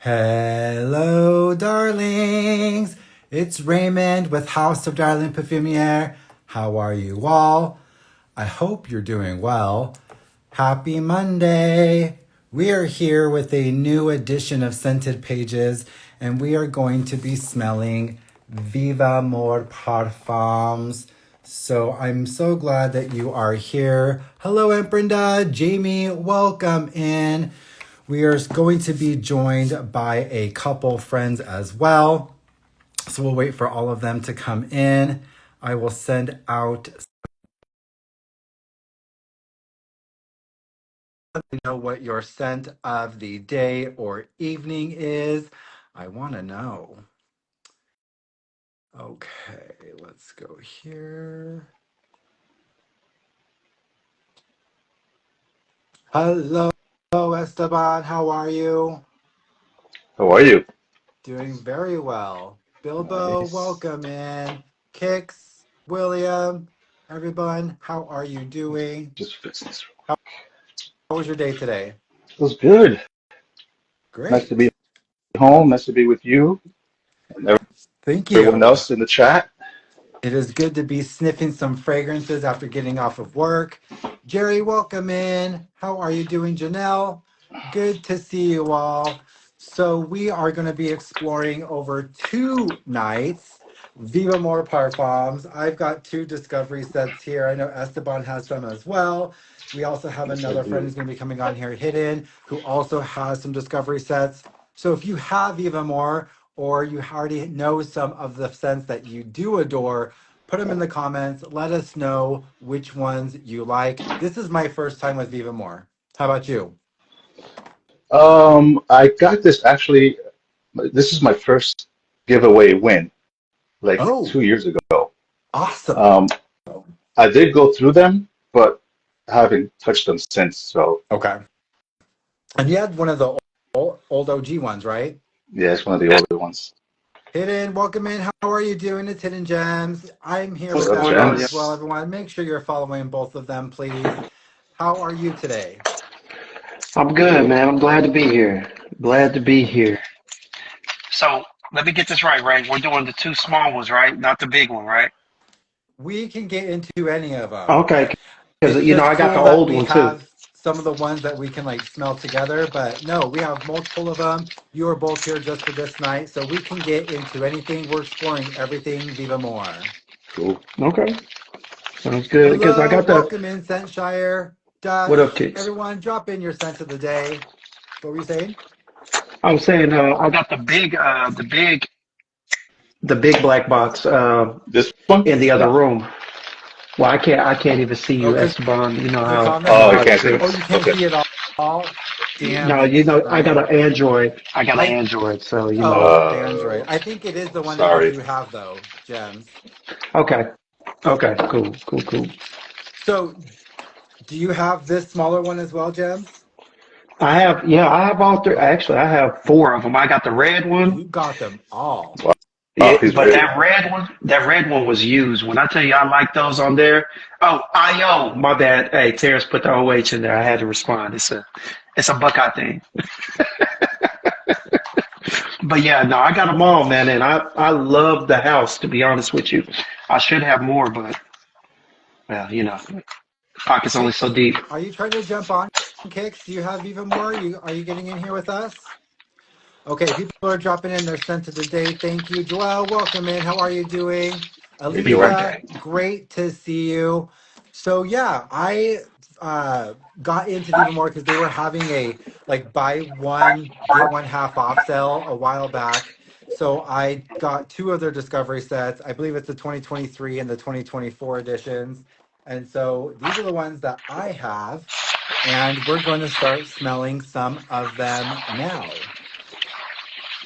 Hello, darlings. It's Raymond with Haus of Darling Perfumier. How are you all? I hope you're doing well. Happy Monday. We are here with a new edition of Scented Pages, and we are going to be smelling Vivamor Parfums. So I'm so glad that you are here. Hello, Aunt Brenda. Jamie, welcome in. We are going to be joined by a couple friends as well. So we'll wait for all of them to come in. I will send out, let me know what your scent of the day or evening is. I want to know. Okay, let's go here. Hello, Esteban. How are you? How are you? Doing very well. Bilbo, Nice. welcome in. Kix, William, everyone, how are you doing? Just fix this. How was your day today? It was good. Nice to Great. be home. Nice to be with you and Thank everyone you. else in the chat. It is good to be sniffing some fragrances after getting off of work. Jerry, welcome in. How are you doing, Janelle? Good to see you all. So we are going to be exploring over 2 nights Vivamor Parfums. I've got 2 discovery sets here. I know Esteban has some as well. We also have Yes, I another friend do. who's going to be coming on here, Hidden, who also has some discovery sets. So if you have Vivamor, or you already know some of the scents that you do adore, put them in the comments. Let us know which ones you like. This is my first time with Vivamor. How about you? I got this actually. This is my first giveaway win, like Oh, 2 years ago. awesome. Um, I did go through them, but I haven't touched them since. So Okay. And you had one of the old OG ones, right? yeah, it's one of the older ones. Hidden, welcome in. How are you doing? It's Hidden Gems. I'm here What's with What's up, going Esteban on, as y'all? well, Gems? everyone. Make sure you're following both of them, please. How are you today? I'm good, man. I'm glad to be here. Glad to be here. So let me get this right? We're doing the two small ones, right? Not the big one, right? We can get into any of them. Okay, because It's I just got the cool that old we one too. have some of the ones that we can like smell together, but no, we have multiple of them. You are both here just for this night, so we can get into anything. We're exploring everything Viva More. Cool. Okay, sounds good. Because I Hello, got the welcome in Scentshire. what up, Dutch, kicks? everyone, drop in your scent of the day. What were you saying? I was saying I got the big black box This one? in the other No. room. Well, I can't even see Oh, you, because Esteban. You know the how comments. Oh, you hard can't it see me. Oh, is. you can't Okay. see it all. Damn No, it. I got Okay. an Android. I got an I Android, so Oh, the Android. Uh, I think it is the one that you sorry. do have though, Gems. Okay. Okay. Cool. So do you have this smaller one as well, Gems? I have all three. Actually, I have four of them. I got the red one. You got them all. Wow, he's But ready. that red one was used. When I tell you I like those on there. Oh, IO, my bad. Hey, Terrence put the OH in there. I had to respond. It's a Buckeye thing. But yeah, no, I got them all, man, and I love the house. To be honest with you, I should have more, but well, pockets only so Kicks, deep. are you trying to jump on, Kicks? Do you have even more? Are you getting in here with us? Okay, people are dropping in their scent of the day. Thank you. Joelle, welcome in. How are you doing? It'll be right Alicia, back. great to see you. So yeah, I got into Viva More because they were having a like buy one, get one half off sale a while back. So I got 2 of their discovery sets. I believe it's the 2023 and the 2024 editions. And so these are the ones that I have. And we're going to start smelling some of them now.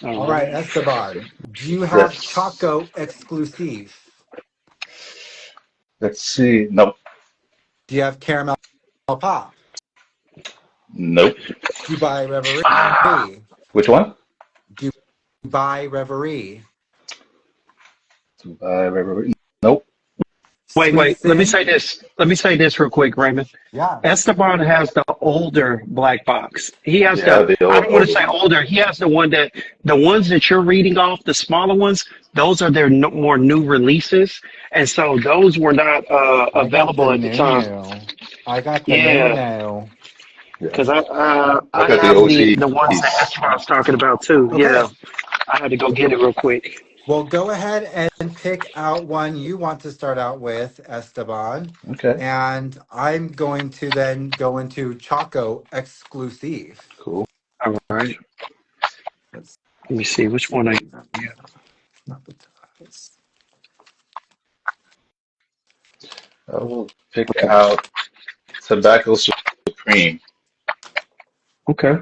All All right, right. Esteban, do you have Yes. Choco Exclusive? Let's see. Nope. Do you have Caramel Pop? Nope. Do you buy Reverie? Ah, Do Which one? you buy Reverie? Reverie. Nope. Sweet Wait. Let me Sin. say this. Let me say this real quick, Raymond. Yeah. Esteban has the older black box. He has Yeah, the, the I don't want to older say one. older. He has the one that, the ones that you're reading off, the smaller ones, those are their no, more new releases. And so those were not I got the available at the time. new. I got the Yeah. new. Yeah, Because I I got the have OG the ones that piece. Esteban's talking about too. Yeah. Okay. I had to go get it real quick. Well, go ahead and pick out one you want to start out with, Esteban. Okay, And I'm going to then go into Choco Exclusive. cool. All right. Let's Let me see which one I. see. Not the ties. I will pick Okay. out Tobacco Supreme. Okay.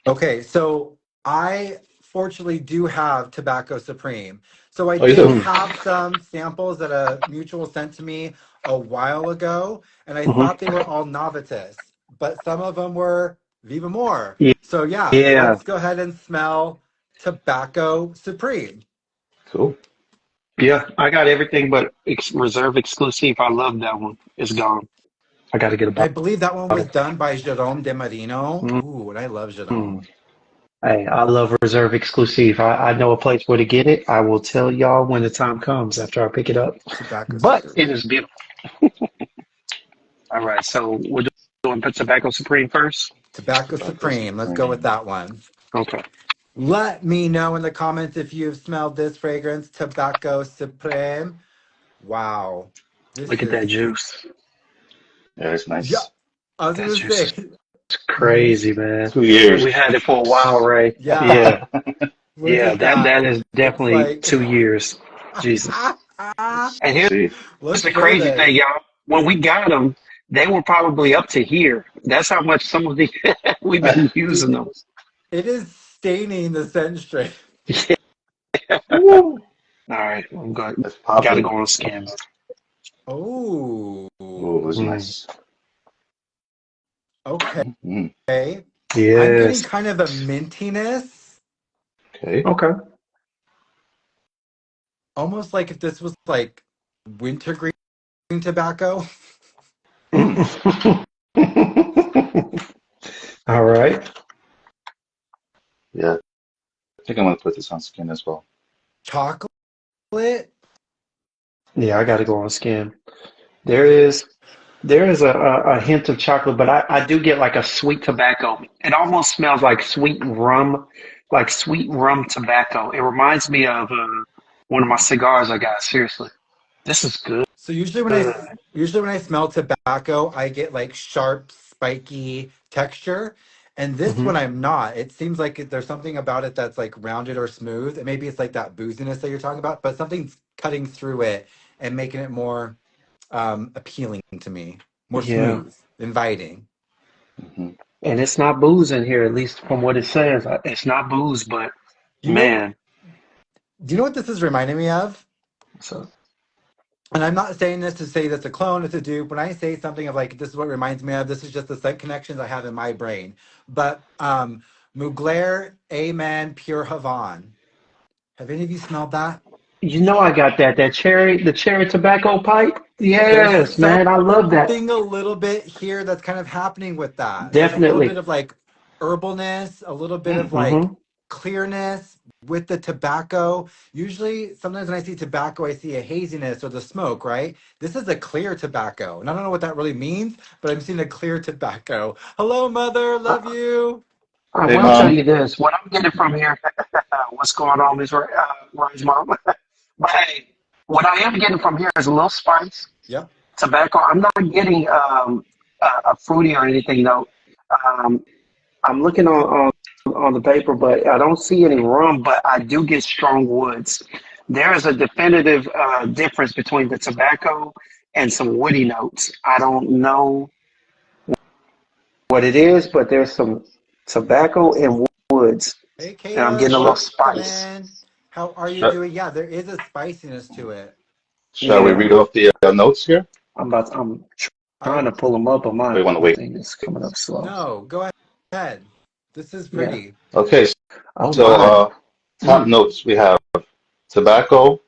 Okay, so I fortunately do have Tobacco Supreme. So I Oh, you did do? Mm-hmm. have some samples that a mutual sent to me a while ago, and I Mm-hmm. thought they were all Novitus, but some of them were Vivamor. Yeah. So yeah, Yeah. let's go ahead and smell Tobacco Supreme. Cool. Yeah. I got everything but reserve exclusive. I love that one. It's gone. I got to get a And I believe that one was bottle. done by Jerome de Marino. Mm-hmm. Ooh, and I love Jerome. Hey, I love reserve exclusive. I know a place where to get it. I will tell y'all when the time comes after I pick it up. Tobacco But it Supreme. is beautiful. All right. So we're doing Tobacco Supreme first. Tobacco Tobacco Supreme. Let's go with Supreme. that one. Okay. Let me know in the comments if you've smelled this fragrance, Tobacco Supreme. Wow. This Look at that is, juice. Yeah, it's yeah, nice. I was That going to juice is say, crazy, man. 2 years. We had it for a while, Ray. yeah, Yeah. what Yeah. is that? That is It's definitely like, 2 years. Jesus. And here's See, let's the rate crazy thing, it. y'all. When we got them, they were probably up to here. That's how much some of the we've been Dude, using them. it is staining the scent straight. woo, All right, I'm good. it's Got to popping. go on scan. Oh, Oh, it's Mm. nice. okay. Mm, I'm getting Yes. kind of a mintiness, okay. Okay. almost like if this was like wintergreen tobacco. Mm, All right. yeah, I think I'm gonna put this on skin as well. Chocolate. Yeah, I got to go on scan. There is a hint of chocolate, but I do get like a sweet tobacco. It almost smells like sweet rum tobacco. It reminds me of one of my cigars I got. Seriously, this is good. So usually when I smell tobacco, I get like sharp, spiky texture. And this Hmm. one I'm not. It seems like there's something about it that's like rounded or smooth. And maybe it's like that booziness that you're talking about, but something's cutting through it and making it more appealing to me, more Yeah, smooth, inviting. Hmm. and it's not booze in here, at least from what it says. It's not booze, but You know, man, do you know what this is reminding me of? so And I'm not saying this to say that's a clone, it's a dupe. When I say something of like, this is what it reminds me of, this is just the set connections I have in my brain. But Mugler, Amen, Pure Havan. Have any of you smelled that? you know I got the cherry tobacco pipe. There's Yes, man, I love that. something a little bit here that's kind of happening with that. There's a little bit Definitely. of like herbalness, a little bit of Mm, like Hmm. clearness with the tobacco. Usually, sometimes when I see tobacco, I see a haziness or the smoke, right? This is a clear tobacco. And I don't know what that really means, but I'm seeing a clear tobacco. Hello, mother. Love you. I hey, will tell mom. you this. What I'm getting from here, what's going on, Miss Ryan's mom? But hey, what I am getting from here is a little spice, Yep. tobacco. I'm not getting a fruity or anything though. Um, I'm looking on the paper, but I don't see any rum. But I do get strong woods. There is a definitive difference between the tobacco and some woody notes. I don't know what it is, but there's some tobacco and woods, Hey, and I'm Caleb. getting a little Welcome spice. in. How are you Shall, doing? Yeah, there is a spiciness to it. shall we Yeah, read off the notes here? I'm I trying to pull them up on Or my you want to wait? thing. It's coming up slow. No, go ahead. This is Yeah. pretty. Okay, Oh so my. top Mm. notes we have tobacco,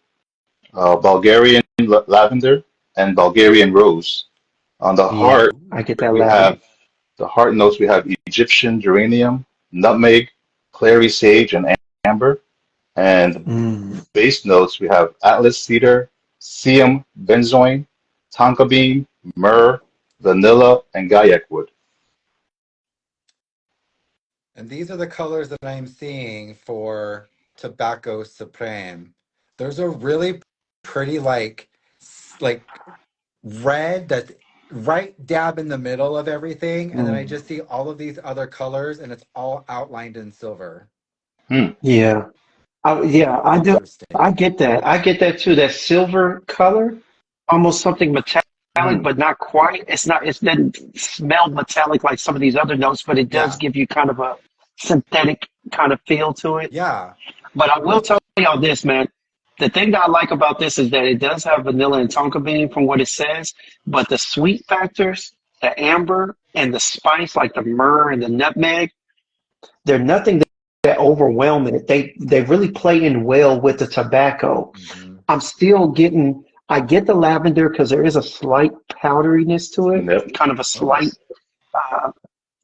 Bulgarian lavender, and Bulgarian rose. On the Yeah, heart, I get that we lavender. have the heart notes. We have Egyptian geranium, nutmeg, clary sage, and amber. And Mm. base notes, we have Atlas cedar, Siam benzoin, tonka bean, myrrh, vanilla, and Gaiac wood. And these are the colors that I'm seeing for Tobacco Supreme. There's a really pretty like red that's right dab in the middle of everything, and then I Mm. just see all of these other colors, and it's all outlined in silver. Hmm. Yeah. Yeah, I do. I Interesting. get that. I get that too. That silver color, almost something metallic, Hmm. but not quite. It's not. It doesn't smell metallic like some of these other notes, but it does Yeah. give you kind of a synthetic kind of feel to it. Yeah. But I will tell y'all this, man. The thing that I like about this is that it does have vanilla and tonka bean from what it says, but the sweet factors, the amber and the spice, like the myrrh and the nutmeg, they're nothing that overwhelm it. They really play in well with the tobacco. Hmm. I'm still getting. I get the lavender because there is a slight powderiness to it, Yep. kind of a Oh. slight uh,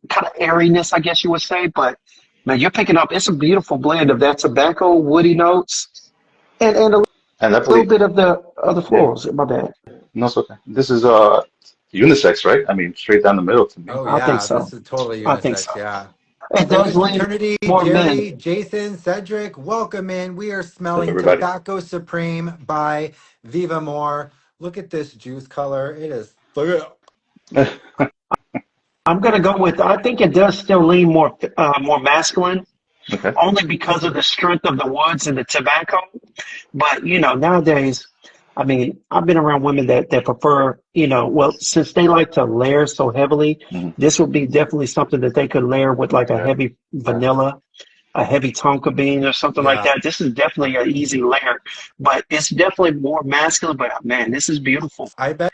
kind of airiness, I guess you would say. But man, you're picking up. It's a beautiful blend of that tobacco, woody notes, and a And I little believe, bit of the other yeah, florals. My bad. no, it's okay. This is unisex, right? I mean, straight down the middle to me. Oh I think yeah, so. this is totally I think so. unisex. Yeah. It does Louis lean Fraternity, more men. Jerry, Jason, Cedric, welcome in. We are What's up, smelling everybody? Tobacco Supreme by Vivamor. Look at this juice color. It is. Look I'm gonna go with. I think it does still lean more masculine, Okay. only because of the strength of the woods and the tobacco. But nowadays, I mean, I've been around women that prefer, well, since they like to layer so heavily, Hmm. this would be definitely something that they could layer with like a Yeah. heavy vanilla, a heavy tonka bean or something like Yeah. that. This is definitely an easy layer, but it's definitely more masculine. But man, this is beautiful. I bet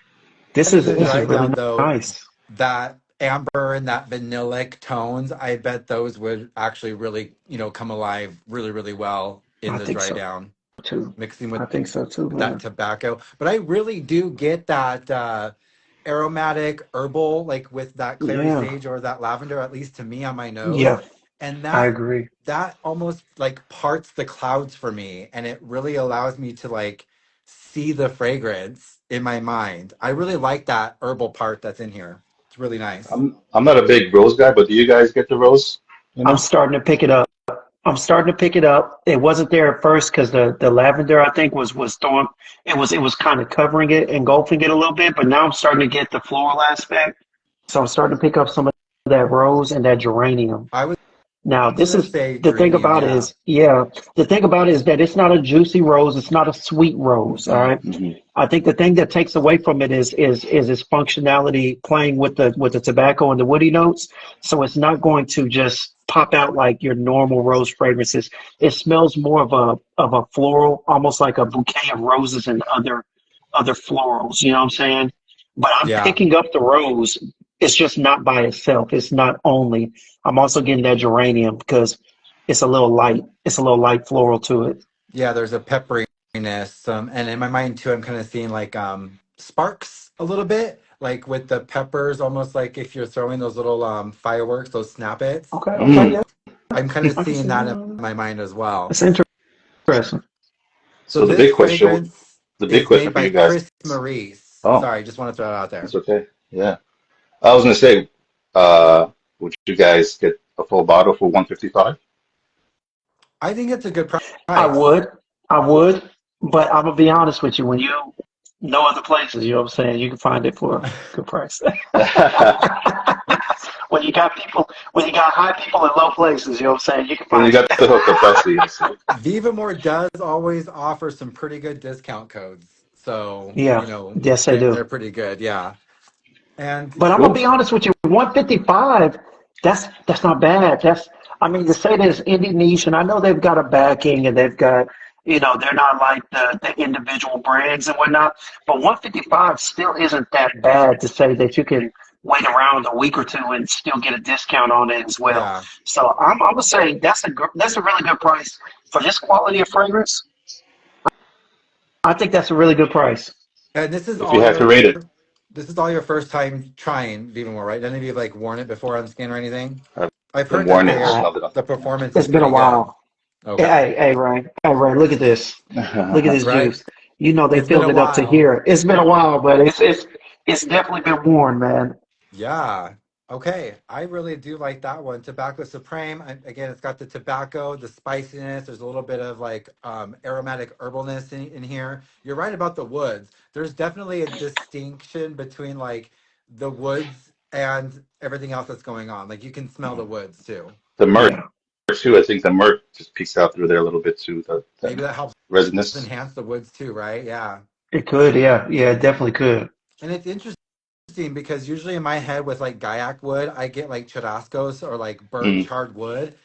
This in is the this is dry really down though, nice. that amber and that vanillic tones, I bet those would actually really, come alive really, really well in I the think dry so down, too. mixing I think so too, that man. tobacco. But I really do get that aromatic herbal, like with that clary Yeah, sage or that lavender, at least to me on my nose. yeah, And I that agree. almost like parts the clouds for me, and it really allows me to like see the fragrance in my mind. I really like that herbal part that's in here. It's really nice. I'm not a big rose guy, but do you guys get the rose? You I'm know? starting to pick it up. I'm starting to pick it up. It wasn't there at first because the lavender I think was throwing it was kind of covering it, engulfing it a little bit, but now I'm starting to get the floral aspect. So I'm starting to pick up some of that rose and that geranium. I was Now, this gonna is say the thing geranium, about it yeah. is, yeah, the thing about it is that it's not a juicy rose, it's not a sweet rose, all right? Hmm. I think the thing that takes away from it is its functionality playing with the tobacco and the woody notes. So it's not going to just pop out like your normal rose fragrances. It smells more of a floral, almost like a bouquet of roses and other florals, you know what I'm saying? But I'm Yeah. picking up the rose. It's just not by itself. It's not only. I'm also getting that geranium because it's a little light. It's a little light floral to it. Yeah, there's a pepperiness. And in my mind too, I'm kind of seeing like sparks a little bit, like with the peppers, almost like if you're throwing those little fireworks, those snappets. Okay, okay, Mm. yeah, I'm kind of I can seeing see that in that. my mind as well. That's interesting. So So this fragrance the big is question made for by you guys. Chris Maurice. Oh, Sorry, just want to throw it out that's there. okay. Yeah. I was gonna say, would you guys get a full bottle for 155? I think it's a good I price. would, I would, but I'm gonna be honest with you. When you know other places, you know what I'm saying, you can find it for a good price. When you got high people in low places, you know what I'm saying, you can When you find got it. the hookup, I see. Vivamor does always offer some pretty good discount codes. So, Yeah, yes, I they're do. pretty good. Yeah. And But I'm gonna Cool. be honest with you, 155, that's not bad. I mean, to say that it's indie niche, and I know they've got a backing and they've got, they're not like the individual brands and whatnot, but 155 still isn't that bad to say that you can wait around a week or two and still get a discount on it as well. yeah, So I'm gonna say that's a really good price for this quality of fragrance. I think that's a really good price. And this is If you all had to your rate it, first time trying Vivamor, right? None of you have like worn it before on skin or anything? I've I've been heard that worn it, I, smelled it on. the performance it's is been a pretty good. while. Okay. Hey, Ray. Hey, Ray, look at this. Look at this Right? juice. You know they It's been filled a it up to while. here. It's been a while, but it's definitely been worn, man. Yeah. Okay. I really do like that one. Tobacco Supreme. Again, it's got the tobacco, the spiciness. There's a little bit of like aromatic herbalness in here. You're right about the woods. There's definitely a distinction between like the woods and everything else that's going on. Like you can smell the woods too. The myrrh Yeah, too. I think the myrrh just peeks out through there a little bit too. The Maybe that helps resinous. enhance the woods too, right? Yeah. it could. Yeah, yeah, it definitely could. And it's interesting because usually in my head with like Gaiac wood, I get like churrascos or like birch Mm, hardwood.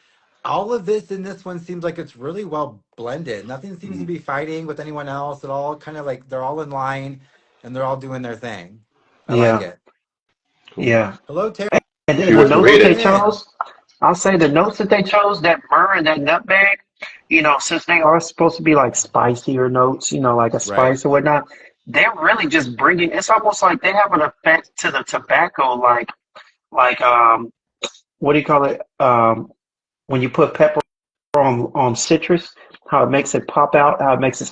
All of this in this one seems like it's really well blended. Nothing seems to mm. be fighting with anyone else at all. Kind of like they're all in line and they're all doing their thing. I like Yeah, it. Cool. yeah. Hello, Terry. And If then you the were to notes rate that they it, Welcome in. chose, I'll say the notes that they chose, that myrrh and that nutmeg, since they are supposed to be like spicier notes, like a Right. spice or whatnot, they're really just bringing. It's almost like they have an effect to the tobacco, like what do you call it? When you put pepper on citrus, how it makes it pop out, how it makes it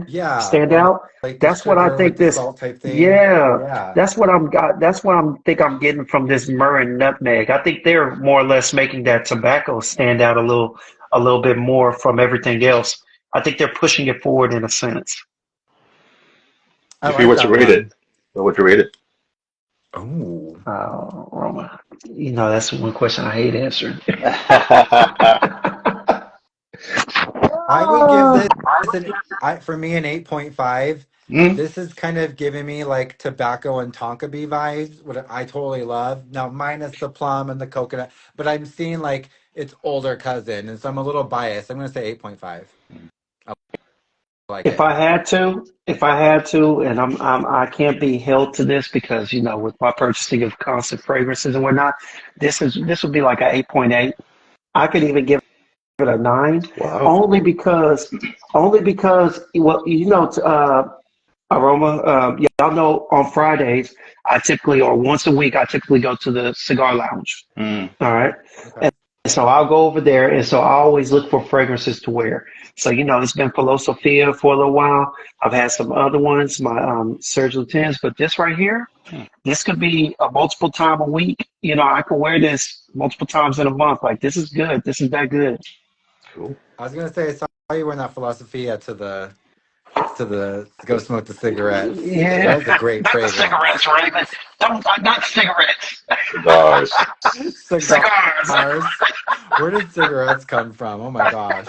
Yeah. stand Almost out. like the That's what I sugar with think the this. salt type thing. Yeah, Yeah. that's what I'm got. That's what I'm getting from this myrrh and nutmeg. I think they're more or less making that tobacco stand out a little bit more from everything else. I think they're pushing it forward in a sense. I if you like were to that rate it, one. what would you rate it? Oh. Roma, that's one question I hate answering. I would give Ah, this for me an 8.5. Mm, This is kind of giving me like tobacco and tonka bee vibes, what I totally love. Now minus the plum and the coconut, but I'm seeing like its older cousin, and so I'm a little biased. I'm gonna say 8.5. I like If it. I had to, and I can't be held to this because with my purchasing of constant fragrances and whatnot, this would be like a 8.8. I could even give it a 9, wow. only because well, Aroma, y'all know on Fridays I typically, or once a week, I typically go to the cigar lounge. Mm, All right. Okay. And so I'll go over there. And so I always look for fragrances to wear. So, it's been Philosophia for a little while. I've had some other ones, my Serge Lutens, but this right here, mm, this could be a multiple time a week. I could wear this multiple times in a month. Like, this is good. This is that good. cool. I was gonna say I saw you wearing that philosophia to go smoke the cigarettes. That Yeah. was a great Not the fragrance. cigarettes, Raven. Don't, not cigarettes. Cigars. Cigars. Cigars. Where did cigarettes come from? Oh my gosh.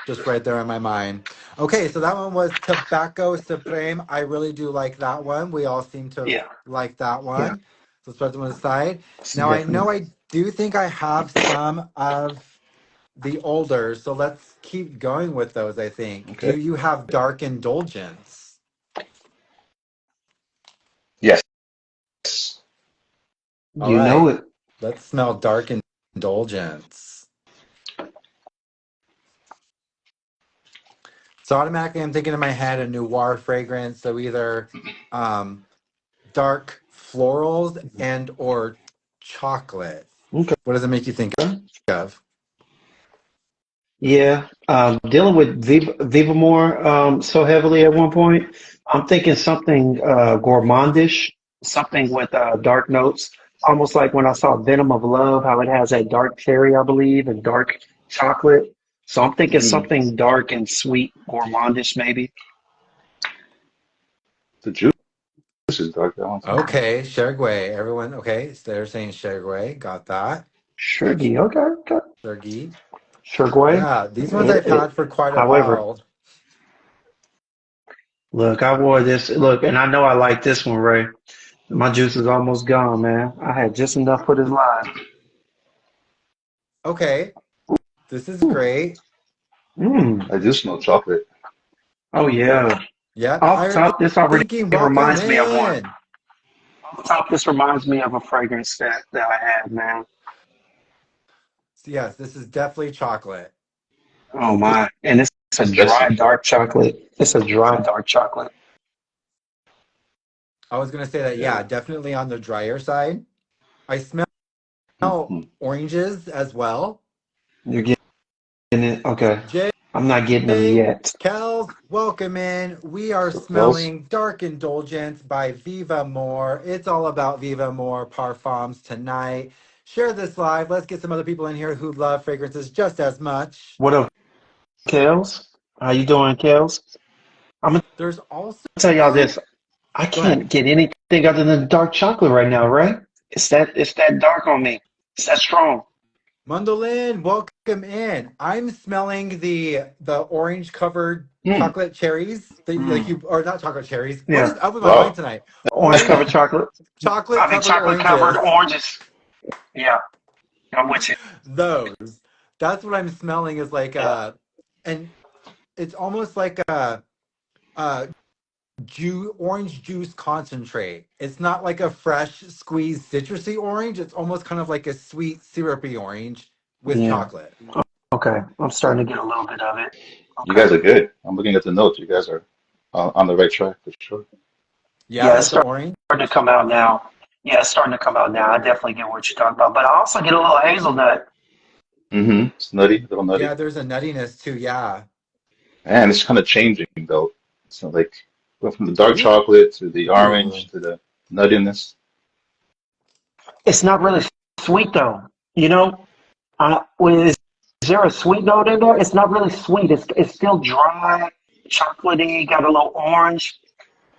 Just right there in my mind. Okay, so that one was Tobacco Supreme. I really do like that one. We all seem to Yeah. like that Yeah. one. So let's put them aside. Now I know Definitely. I do think I have some of the older, so let's keep going with those, I think. Do Okay. you have Dark Indulgence? Yes. All You know right, it. let's smell Dark Indulgence. So automatically I'm thinking in my head a noir fragrance, so either um, dark florals and or chocolate. Okay. What does it make you think of? Yeah. Dealing with Vivamor so heavily at one point, I'm thinking something gourmandish, something with dark notes, almost like when I saw Venom of Love, how it has that dark cherry, I believe, and dark chocolate. So I'm thinking Mm, something dark and sweet, gourmandish, maybe. the juice is dark. That one too. Okay, Shergway. Everyone, okay, so they're saying Shergway. Got that. Shergy. Okay. Okay. Shergy. Shergway. Yeah, these ones I've had for quite a However, while. look, I wore this. Look, and I know I like this one, Ray. My juice is almost gone, man. I had just enough for this line. Okay, this is great. Mm. I do smell chocolate. Oh yeah. Yep, Off Pirate top, this already thinking, welcome reminds me of one. in. Off top, this reminds me of a fragrance that I had, man. So yes, this is definitely chocolate. Oh my. And it's a dry Especially. dark chocolate. It's a dry dark chocolate. I was gonna say that, Yeah. yeah, definitely on the drier side. I smell Hmm. oranges as well. You're getting it. Okay. Jay, I'm not getting them yet. Kels, welcome in. We are So Kels, smelling Dark Indulgence by Vivamor. It's all about Vivamor Parfums tonight. Share this live. Let's get some other people in here who love fragrances just as much. What up, Kels? How you doing, Kels? I'm gonna There's also, tell y'all go this. I ahead. can't get anything other than dark chocolate right now, right? It's that dark on me. It's that strong. Mundolin, welcome in. I'm smelling the orange covered Mm, chocolate cherries. Like mm, you, or not chocolate cherries. What yeah. is up with my mind wow. tonight? Orange Orange covered chocolate. chocolate I mean, covered chocolate covered oranges. oranges. Yeah, I'm with you. Those. That's what I'm smelling is like Yeah, and it's almost like a orange juice concentrate. It's not like a fresh squeezed citrusy orange. It's almost kind of like a sweet syrupy orange with yeah. chocolate. Okay, I'm starting to get a little bit of it. You Okay. guys are good. I'm looking at the notes. You guys are on the right track for sure. Yeah, Yeah, it's with the orange. starting to come out now. Yeah, it's starting to come out now. I definitely get what you're talking about. But I also get a little hazelnut. Mm-hmm. It's nutty, a little nutty. Yeah, there's a nuttiness too. Yeah. And it's kind of changing though. It's not like go from the dark Ooh. chocolate to the orange to the nuttiness. It's not really sweet though. You know, is there a sweet note in there? It's not really sweet. It's still dry, chocolatey, got a little orange,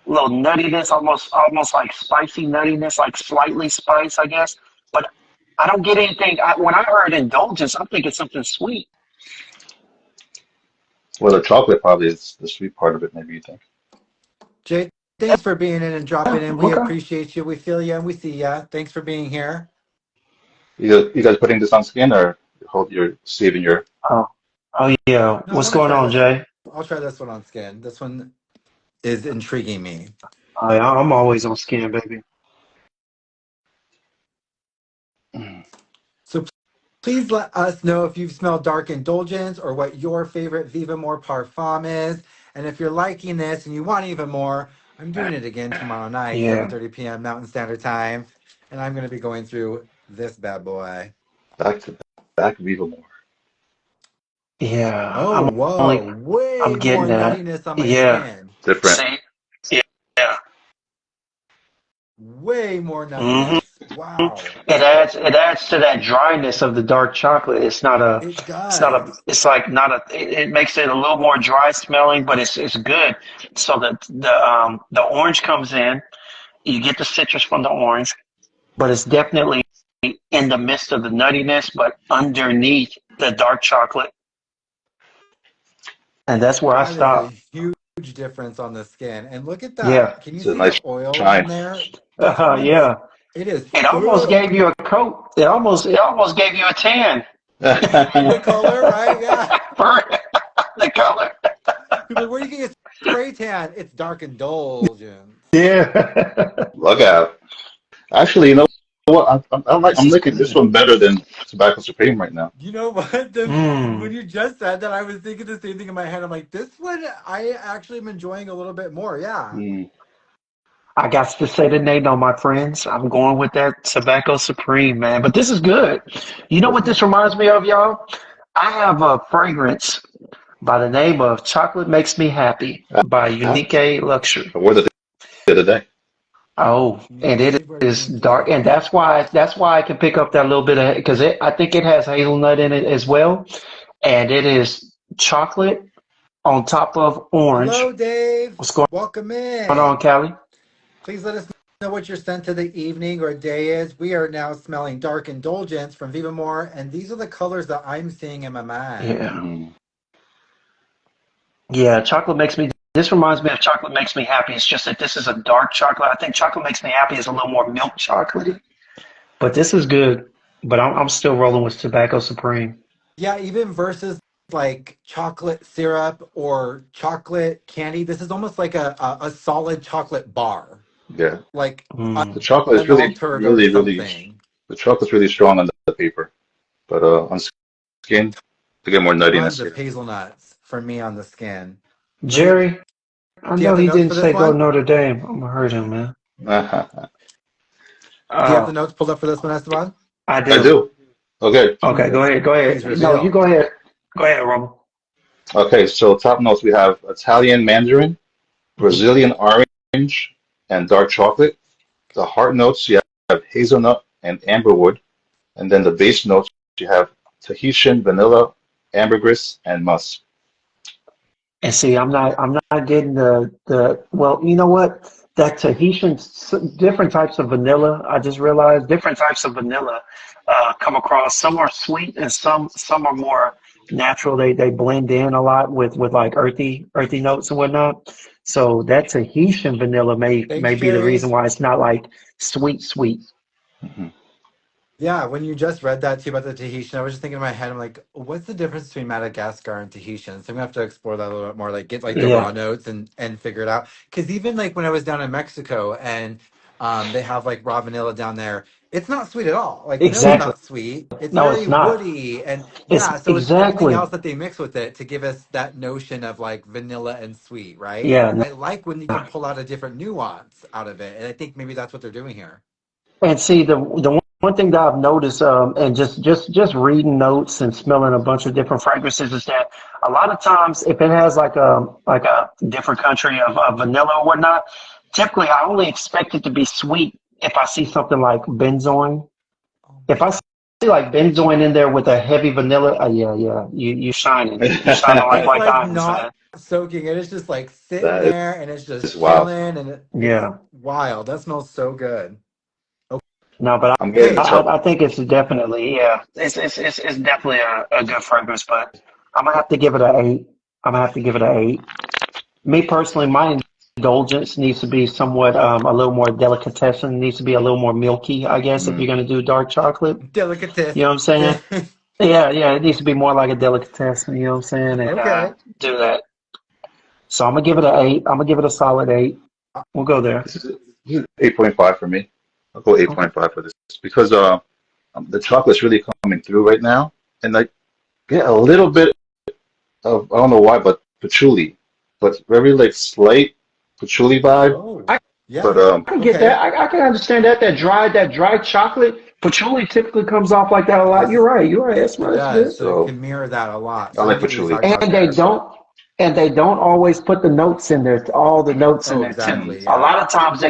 a little nuttiness, almost like spicy nuttiness, like slightly spice, I guess. But I don't get anything. When I heard indulgence, I'm thinking something sweet. Well, the chocolate probably is the sweet part of it, maybe you think. Jay, thanks for being in and dropping in. We Okay. appreciate you. We feel you and we see ya. Thanks for being here. You guys putting this on skin or you're saving your Oh, oh yeah. No, I What's want to going try on, this one. Jay? I'll try this one on skin. This one is intriguing me. I'm always on skin, baby. So please let us know if you've smelled Dark Indulgence or what your favorite Vivamor Parfum is. And if you're liking this and you want even more, I'm doing it again tomorrow night, Yeah, 7:30 p.m. Mountain Standard Time. And I'm going to be going through this bad boy. back to back Viva more. yeah. Oh, whoa. Way I'm more getting that. nuttiness on my Yeah. skin. Different. See? Yeah. Yeah. Way more hmm nuttiness. Wow. It adds to that dryness of the dark chocolate. It It's not a does. it's like not a it makes it a little more dry smelling, but it's good. So the orange comes in, you get the citrus from the orange, but it's definitely in the midst of the nuttiness, but underneath the dark chocolate. And that's where I That is a stop. huge difference on the skin. And look at Yeah. that. Can you It's a see nice the oils in shine. there? This one's, Yeah. it is It almost ugh. gave you a coat. It almost gave you a tan. The color, right? Yeah. For the color. People are like, where are you getting a spray tan? It's Dark Indulgence. Yeah. Look out. Actually, you know what? I'm This is liking this good. one better than Tobacco Supreme right now. You know what? When Mm. you just said that, I was thinking the same thing in my head. I'm like, this one I actually am enjoying a little bit more. Yeah. Mm. I got to say the name on my friends. I'm going with that Tobacco Supreme, man. But this is good. You know what this reminds me of, y'all? I have a fragrance by the name of Chocolate Makes Me Happy by I Unique Luxury. wore that the other day. Oh, You and it did wear is Unique. dark, and that's why I can pick up that little bit of because I think it has hazelnut in it as well, and it is chocolate on top of orange. Hello, Dave. What's going Welcome on, in. Callie? Please let us know what your scent of the evening or day is. We are now smelling Dark Indulgence from Vivamor, and these are the colors that I'm seeing in my mind. Yeah, Mm. yeah. Chocolate makes me. This reminds me of Chocolate Makes Me Happy. It's just that this is a dark chocolate. I think Chocolate Makes Me Happy is a little more milk chocolatey, but this is good. But I'm still rolling with Tobacco Supreme. Yeah, even versus like chocolate syrup or chocolate candy, this is almost like a solid chocolate bar, Yeah. like The Mm. chocolate is really, unaltered or really, really, something. the chocolate's really strong on the paper, but on skin, to get more Tons nuttiness of here. hazelnuts for me on the skin. Let me. Jerry, I Do you know have the he notes didn't for this say go one? Notre Dame. I'm gonna hurt him, man. I Do you have Uh, the notes pulled up for this one, Esteban? I do. do. Okay. Okay, go ahead. Go Please ahead. No, you reveal. go ahead. Go ahead, Roman. Okay, so top notes we have Italian mandarin, Hmm. Brazilian orange, and dark chocolate. The heart notes you have hazelnut and amberwood, and then the base notes you have Tahitian vanilla, ambergris, and musk. And see, I'm not getting the. Well, you know what? That Tahitian, different types of vanilla. I just realized different types of vanilla come across. Some are sweet and some are more natural. They blend in a lot with like earthy notes and whatnot. So that Tahitian vanilla may Thanks, be the reason Sherry. why it's not like sweet. Mhm. Yeah, when you just read that too about the Tahitian, I was just thinking in my head, I'm like, what's the difference between Madagascar and Tahitian? So I'm gonna have to explore that a little bit more, like get like the raw Yeah, notes and figure it out. Because even like when I was down in Mexico and they have like raw vanilla down there, it's not sweet at all. Like vanilla's exactly. not sweet. It's No, very it's not. woody and It's yeah, so it's everything exactly. else that they mix with it to give us that notion of like vanilla and sweet, right? Yeah. I like when you No. can pull out a different nuance out of it, and I think maybe that's what they're doing here. And see, the one thing that I've noticed, and just reading notes and smelling a bunch of different fragrances, is that a lot of times, if it has like a different country of vanilla or whatnot, typically I only expect it to be sweet if I see something like benzoin. Oh my If I god. see like benzoin in there with a heavy vanilla, yeah, you shining It's like like diamonds, not man. soaking it. It's just like sitting That there and it's is just wild. chilling and it's Yeah. wild. That smells so good. No, but I'm getting Okay. the top. I think it's definitely, yeah, it's definitely a good fragrance, but I'm gonna have to give it an eight. I'm gonna have to give it an eight. Me personally, my indulgence needs to be somewhat a little more delicatessen, needs to be a little more milky, I guess, if you're Mm. gonna do dark chocolate. You Delicatesse. know what I'm saying? Yeah, it needs to be more like a delicatessen, you know what I'm saying? And Okay. do that. So I'm gonna give it an eight. I'm gonna give it a solid eight. We'll go there. This is 8.5 for me. I'll go Okay. 8.5 for this because the chocolate's really coming through right now, and I get a little bit of I don't know why, but patchouli, but very like slight patchouli vibe. Oh, But yeah. I can get Okay. that. I can understand that. That dry chocolate. Patchouli typically comes off like that a lot. This You're right. it That's does. good. So it So, can mirror that a lot. I So I'm like getting what you're patchouli. talking about and they there. don't, and they don't always put the notes in there. All the notes in Oh, there too. Mm. exactly. A Yeah. lot of times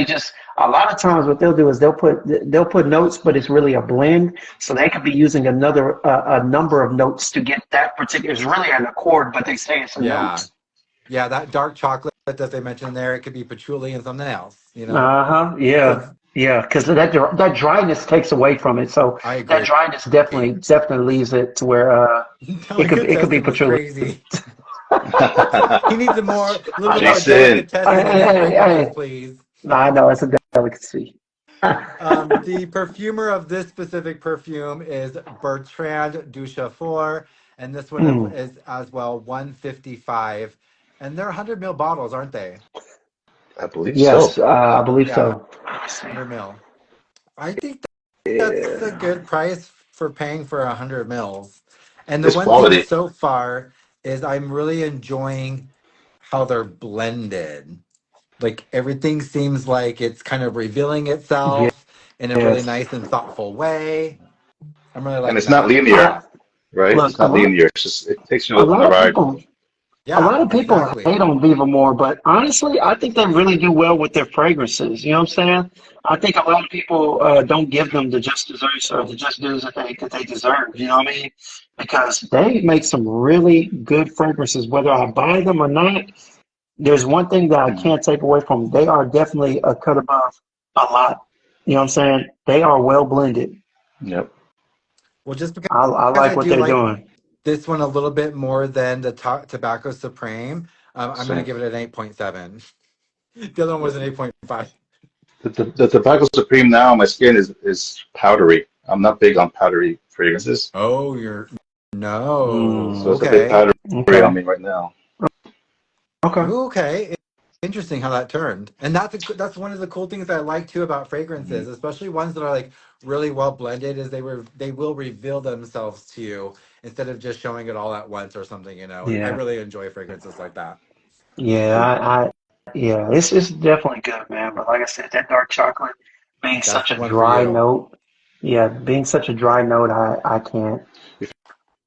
a lot of times what they'll do is they'll put notes, but it's really a blend. So they could be using a number of notes to get that particular. It's really an accord, but they say it's a Yeah. note. Yeah. That dark chocolate that they mentioned there, it could be patchouli and something else, you know? Uh-huh. So Yeah. Because that dryness takes away from it. So I that agree. dryness definitely leaves it to where it could be Delicatessen was patchouli. crazy. He needs a little bit more Jason, delicatessen in his fragrances, I, please. I know it's a delicacy. The perfumer of this specific perfume is Bertrand Duchaufour, and this one Hmm. is as well 155. And they're 100 ml bottles, aren't they? I believe so. Yes, I believe Yeah, so. Let me see. 100 ml. I think that's a Yeah. good price for paying for 100 mils. And the It's one thing quality. so far is I'm really enjoying how they're blended. Like everything seems like it's kind of revealing itself in a really Yes. nice and thoughtful way. I'm really And liking it's not that a linear, I lot. right? It's look not linear. It's just it takes a you on lot a of ride. people a Yeah, lot of people hate exactly. on Vivamor, but honestly, I think they really do well with their fragrances. You know what I'm saying? I think a lot of people don't give them the just desserts or the just dues that they deserve. You know what I mean? Because they make some really good fragrances, whether I buy them or not. There's one thing that I Mhm. can't take away from them. They are definitely a cut above a lot. You know what I'm saying? They are well blended. Yep. Well, just because I I like what do they're like doing. this one a little bit more than the Tobacco Supreme, I'm going to Same. give it an 8.7. The other one was an 8.5. The tobacco supreme now, my skin is powdery. I'm not big on powdery fragrances, Oh, you're no. so Mm, it's a bit Okay. powdery on okay. me right now. Okay. Okay. Interesting how that turned. And that's one of the cool things I like too about Mhm. fragrances, especially ones that are like really well blended, is they will reveal themselves to you instead of just showing it all at once or something, you know. I Yeah. really enjoy fragrances like that. Yeah. Yeah, it's definitely good, man. But like I said, that dark chocolate being That's such the a one for dry you. note, yeah, being such a dry note, I can't. If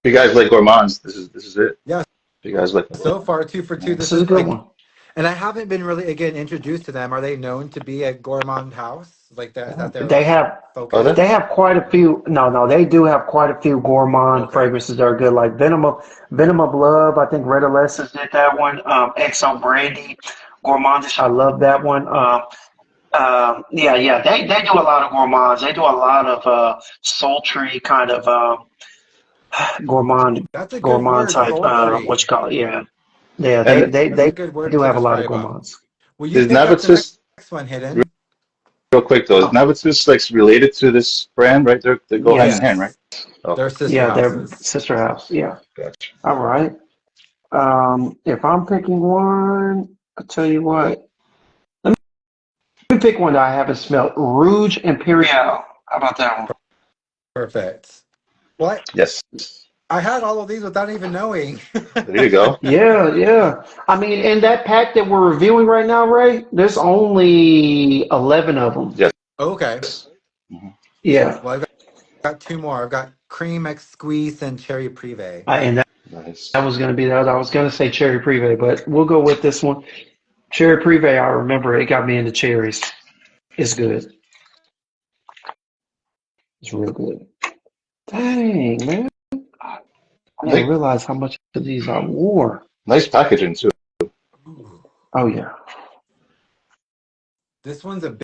you guys like gourmands, this is it. Yeah, If you guys like, so far 2 for 2. yeah. This This is a is good like, one. and I haven't been really again introduced to them. Are they known to be a gourmand house? Like that? Is that their They have Oh, focus? that they have quite a few. No, they do have quite a few gourmand Okay, fragrances that are good, like Venom of Love. I think Red Alessis did that one. XO Brandy, Gourmandish. I love that one. Yeah. They do a lot of gourmands. They do a lot of sultry kind of gourmand that's a good gourmand word, type. What sultry. you call it? Yeah, yeah. They and they That's a they good word do to have a lot of describe them. gourmands. Will you is pick up the Navitus next one, real Hidden? quick though? Is Oh, Navitus like related to this brand, right? They go hand in hand, right? yes, They're Okay, sister yeah. Their houses. sister house. Yeah. gotcha. All right. If I'm picking one, I'll tell you what. Let me pick one that I haven't smelled. Rouge Imperiale. How about that one? Perfect. What? Yes, I had all of these without even knowing. there you go. Yeah. I mean, in that pack that we're reviewing right now, Ray, there's only 11 of them. Yes. Okay. Mhm. Yeah. Well, I've got two more. I've got Crème Exquis and Cherry Prive. And that Nice. was going to be the other. I was going to say Cherry Prive, but we'll go with this one. Cherry Prive, I remember it got me into cherries. It's good. It's real good. Dang, man. I didn't Nice, realize how much of these I wore. nice packaging too. Ooh. Oh, yeah. This one's a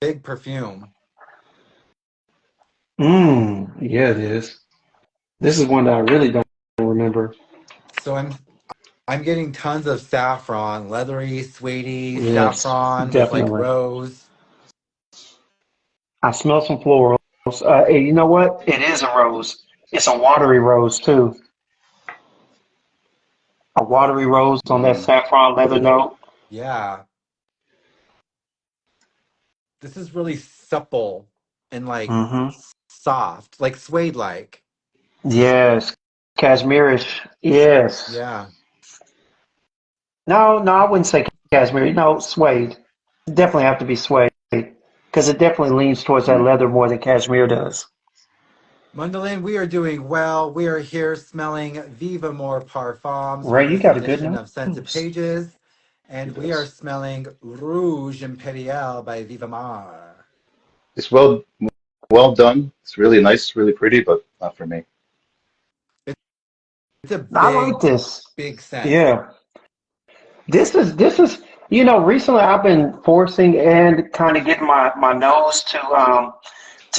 big perfume. Yeah, it is. This is one that I really don't remember. So I'm getting tons of saffron, leathery, suede Yes, saffron with like definitely. rose. I smell some florals. And you know what? It is a rose. It's a watery rose too. A watery rose on that Mm. saffron leather note. Yeah. This is really supple and like Mm-hmm. soft, like suede like. Yes, cashmerish. Yes. Yeah. No, I wouldn't say cashmere. No, suede. Definitely have to be suede because it definitely leans towards that leather more than cashmere does. Mundelein, we are doing well. We are here smelling Vivamor Parfums for Ray, you this got a good edition of Scented nose. Pages. He And we are does. smelling Rouge Imperiale by Vivamor. It's well done. It's really nice, really pretty, but not for me. It's a I like big, this. big scent. Yeah. This is recently I've been forcing and kind of getting my nose to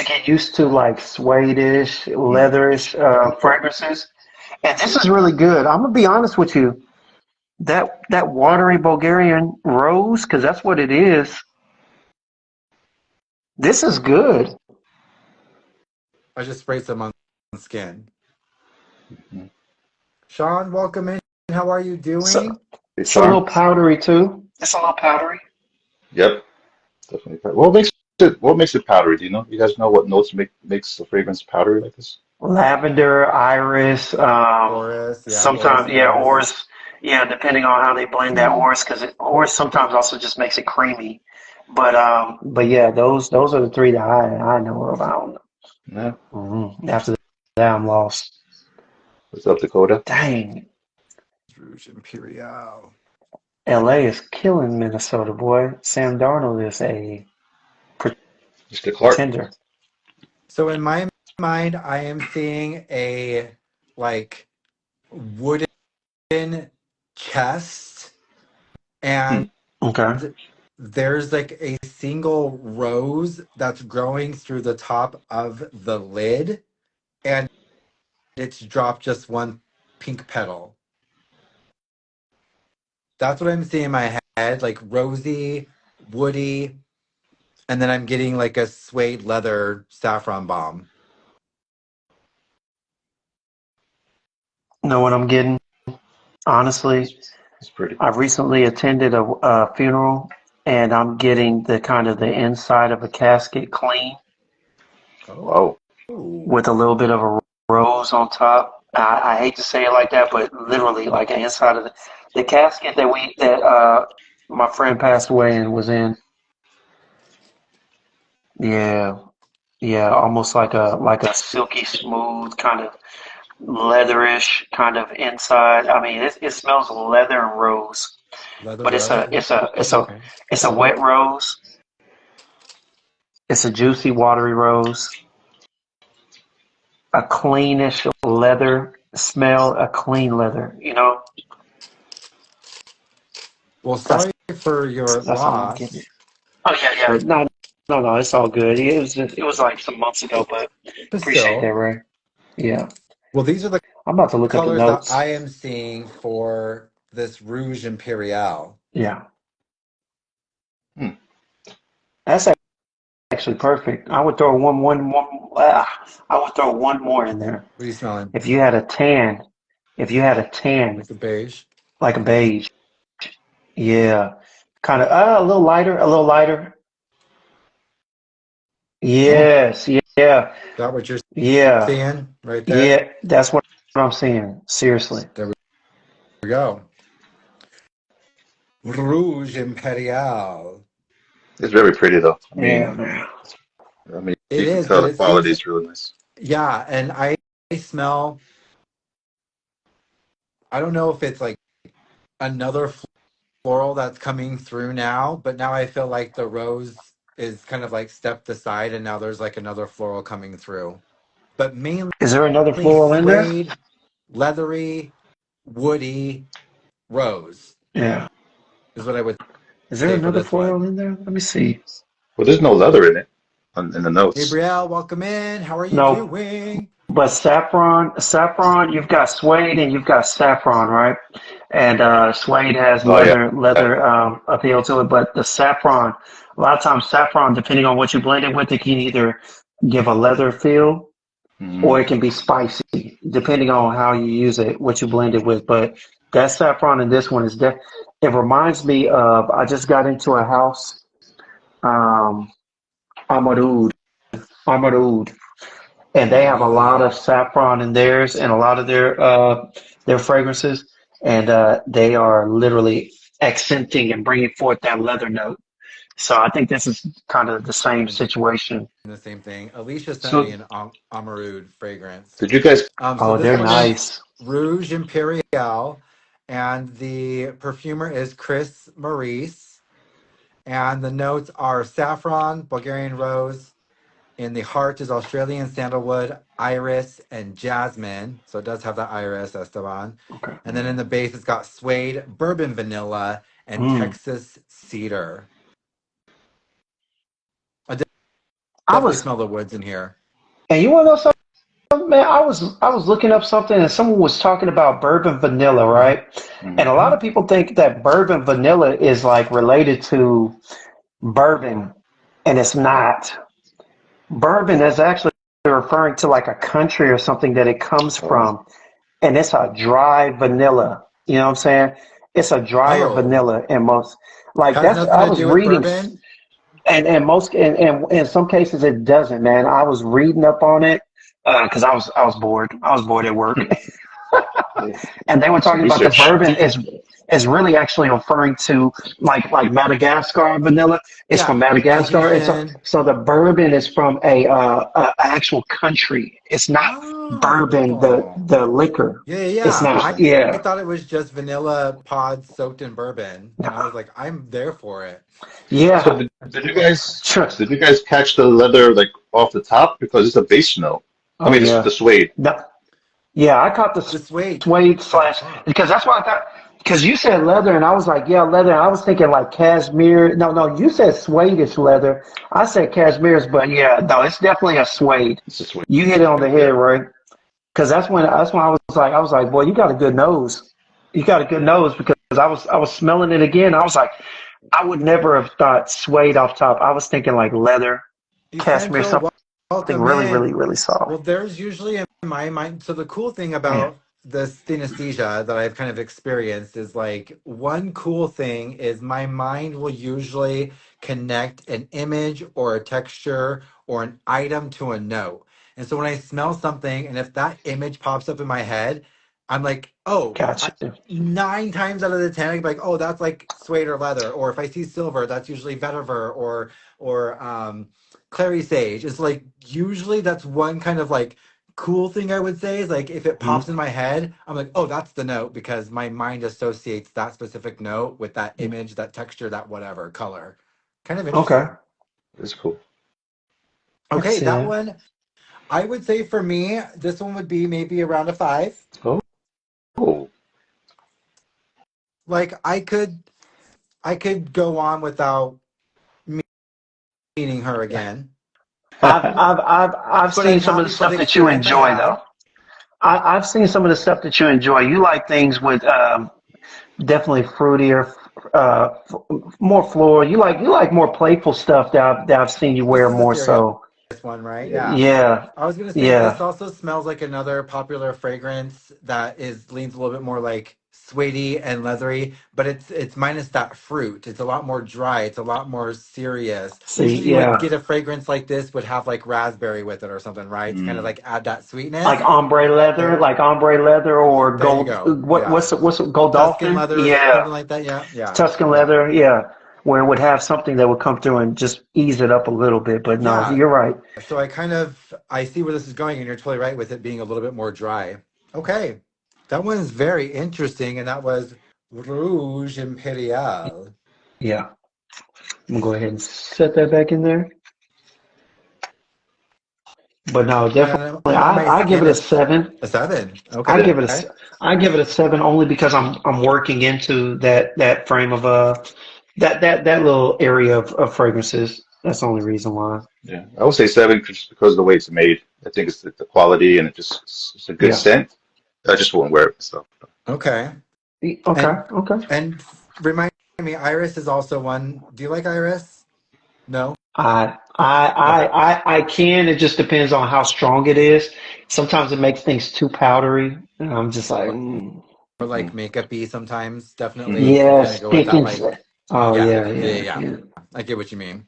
get used to like suede-ish, Mm. leatherish fragrances. And this is really good. I'm gonna be honest with you. That watery Bulgarian rose, because that's what it is. This is good. I just sprayed some on skin. Mm. Sean, welcome in. How are you So doing? Hey, it's a Sean. little powdery too. It's a little powdery. Yep, definitely. What makes it powdery? Do you know? You guys know what notes makes the fragrance powdery like this? Lavender, iris, Orris, yeah, Orris sometimes, yeah, iris. orris, yeah, depending on how they blend that orris, because orris sometimes also just makes it creamy. But yeah, those are the three that I know of. I don't know. Yeah. After that, I'm lost. What's up, Dakota? Dang, Rouge Imperiale. LA is killing Minnesota, boy. Sam Darnold is a Mr. Clark. pretender. So in my mind, I am seeing a like wooden chest, Hmm. and Okay. there's like a single rose that's growing through the top of the lid, and it's dropped just one pink petal. That's what I'm seeing in my head, like rosy, woody, and then I'm getting like a suede leather saffron bomb. Know what I'm getting? Honestly, It's pretty. I recently attended a funeral, and I'm getting the kind of the inside of a casket clean Oh. Wow. with a little bit of a rose on top. I hate to say it like that, but literally like the inside of the casket that My friend passed away and was in. Yeah, yeah, almost like a silky smooth kind of leatherish kind of inside. I mean, it smells leather and rose, Leather but rose. Okay. it's a wet rose. It's a juicy, watery rose. A cleanish leather smell, a clean leather. You know, Well, that's sorry for your that's all I'm getting. loss, Oh yeah, yeah. No, no, no. It's all good. It was like some months ago, but but appreciate still. that, Ray. Yeah, Well, these are the I'm about to look at the colors that notes. I am seeing for this Rouge Imperiale. Yeah, Hmm. that's actually perfect. I would throw I would throw one more in there. What are you smelling? If you had a tan, if you had a tan Like a beige? like a beige, yeah, kind of a little lighter, a little lighter. Oh, Yes, yeah, is that what you're yeah, seeing right there? yeah. That's what I'm saying. Seriously. There we go. Rouge Imperiale. It's very pretty though. Yeah, man. I mean, It you can is, tell but the it quality seems, is really nice. yeah, and I smell, I don't know if it's like another floral that's coming through now, but now I feel like the rose is kind of like stepped aside and now there's like another floral coming through. But mainly Is there another floral in there? suede, leathery, woody, rose Yeah. is what I would Is there say for another this floral one. in there? Let me see. Well, there's no leather in it in the notes. Gabrielle, welcome in. How are you No, doing? but saffron, you've got suede and you've got saffron, right? And suede has Oh yeah. leather appeal to it, but the saffron, a lot of times saffron, depending on what you blend it with, it can either give a leather feel or Mm. it can be spicy, depending on how you use it, what you blend it with. But that saffron in this one it reminds me of, I just got into a house, um, Amarud, Amarud, and they have a lot of saffron in theirs and a lot of their fragrances, and they are literally accenting and bringing forth that leather note. So I think this is kind of the same And situation. the same thing. Alicia sent me So, an Amarud fragrance. Did you guys? So oh, this they're one is nice. Rouge Imperiale, and the perfumer is Chris Maurice. And the notes are saffron, Bulgarian rose. In the heart is Australian sandalwood, iris, and jasmine. So it does have the iris, Esteban. Okay. And then in the base, it's got suede, bourbon vanilla, and Mm. Texas cedar. I I definitely was, smell the woods in here. and you want to know something, man? I was looking up something, and someone was talking about bourbon vanilla, Hmm. right? And a lot Hmm. of people think that bourbon vanilla is like related to bourbon, and it's not. Bourbon is actually referring to like a country or something that it comes Oh, from, and it's a dry vanilla. You know what I'm saying? It's a drier Oh, vanilla in most. Like has that's nothing I to was do with reading, bourbon? and most and in some cases it doesn't, man. I was reading up on it because I was bored. I was bored at work, and they were some talking about the research. bourbon is really actually referring to like Madagascar vanilla. It's from Yeah, Madagascar, and Tahitian. so the bourbon is from a actual country. It's not bourbon, Oh, the liquor. yeah, yeah, It's yeah. not. Interesting. I Yeah. thought it was just vanilla pods soaked in bourbon, and I No. was like, I'm there for it. So Yeah. Sure. did you guys catch the leather like off the top because it's a base note? I Oh mean, yeah. the suede. No. Yeah, I caught the The suede suede at the slash top. because that's what I thought. Because you said leather, and I was like, yeah, leather. And I was thinking like cashmere. No, no, you said Swedish leather. I said cashmere's, but yeah, no, it's definitely a suede. It's a suede. You hit it on the Yeah. head, right? Because that's when I was like, boy, you got a good nose. You got a good nose because I was smelling it again. I was like, I would never have thought suede off top. I was thinking like leather, cashmere, Essential, something welcome really, in. really, really soft. Well, there's usually in my mind. So the cool thing Yeah. about this synesthesia that I've kind of experienced is like one cool thing is my mind will usually connect an image or a texture or an item to a note. And so when I smell something, and if that image pops up in my head, I'm like, oh, Gotcha. 9 times out of the 10, I'm like, oh, that's like suede or leather. Or if I see silver, that's usually vetiver or clary sage. It's like usually that's one kind of like cool thing I would say is like if it Mhm. pops in my head, I'm like, oh, that's the note because my mind associates that specific note with that image, that texture, that whatever color. Kind of Okay. interesting. It's cool. I can Okay, see that that. one, I would say for me, this one would be maybe around a 5. Oh, oh, Like I could go on without meeting her again, I've but seen I'm some of the happy for stuff the that you experience I enjoy though. had. I've seen some of the stuff that you enjoy. You like things with definitely fruitier, more floral. You like more playful stuff that I've seen you This wear is a more serious so. one, right? yeah. Yeah. Yeah, I was gonna say yeah. this also smells like another popular fragrance that is leans a little bit more like suede and leathery, but it's minus that fruit. It's a lot more dry. It's a lot more serious. See, Usually you would yeah, get a fragrance like this would have like raspberry with it or something, right? To kind of Mm. like add that like sweetness. ombre There, leather, or there you gold. go. What Yeah. what's it, Tuscan Godolphin? leather or Yeah, something like that. Yeah. Yeah. Tuscan leather. Yeah, where it would have something that would come through and just ease it up a little bit. But no, Yeah. you're right. So I see where this is going, and you're totally right with it being a little bit more dry. Okay, that one's very interesting, and that was Rouge Imperiale. Yeah, I'm gonna go ahead and set that back in there. But no, Man, definitely, I'm on my I give skin it a is 7. a 7. I Okay, give it a I give it a 7 only because I'm working into that frame of that little area of fragrances. That's the only reason why. Yeah. I would say 7 just because of the way it's made. I think it's the quality and it's a good Yeah. scent. I just wouldn't wear it myself. okay, Okay. and Okay. remind me, Iris is also one. Do you like Iris? No. Okay. I can. It just depends on how strong it is. Sometimes it makes things too powdery, and I'm just like, Or Hmm. like makeup-y sometimes. Definitely can kind of yes, go with that. thickens. Like, Oh yeah, yeah, yeah, yeah, yeah, yeah. yeah. I get what you mean.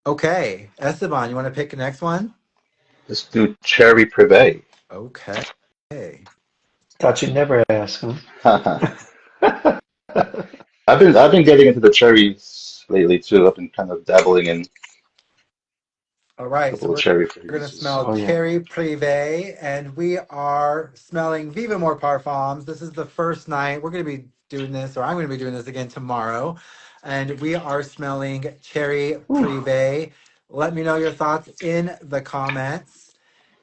Okay, Esteban, you want to pick the next one? Let's do Cherry Privé. Okay. Thought you'd never ask, huh? I've been getting into the cherries lately too. I've been kind of dabbling in All a right, so couple of we're cherry going to fragrances. smell Oh yeah. Cherry Privé, and we are smelling Vivamor Parfums. This is the first night. We're going to be doing this, or I'm going to be doing this again tomorrow. And we are smelling Cherry Whew. Privé. Let me know your thoughts in the comments.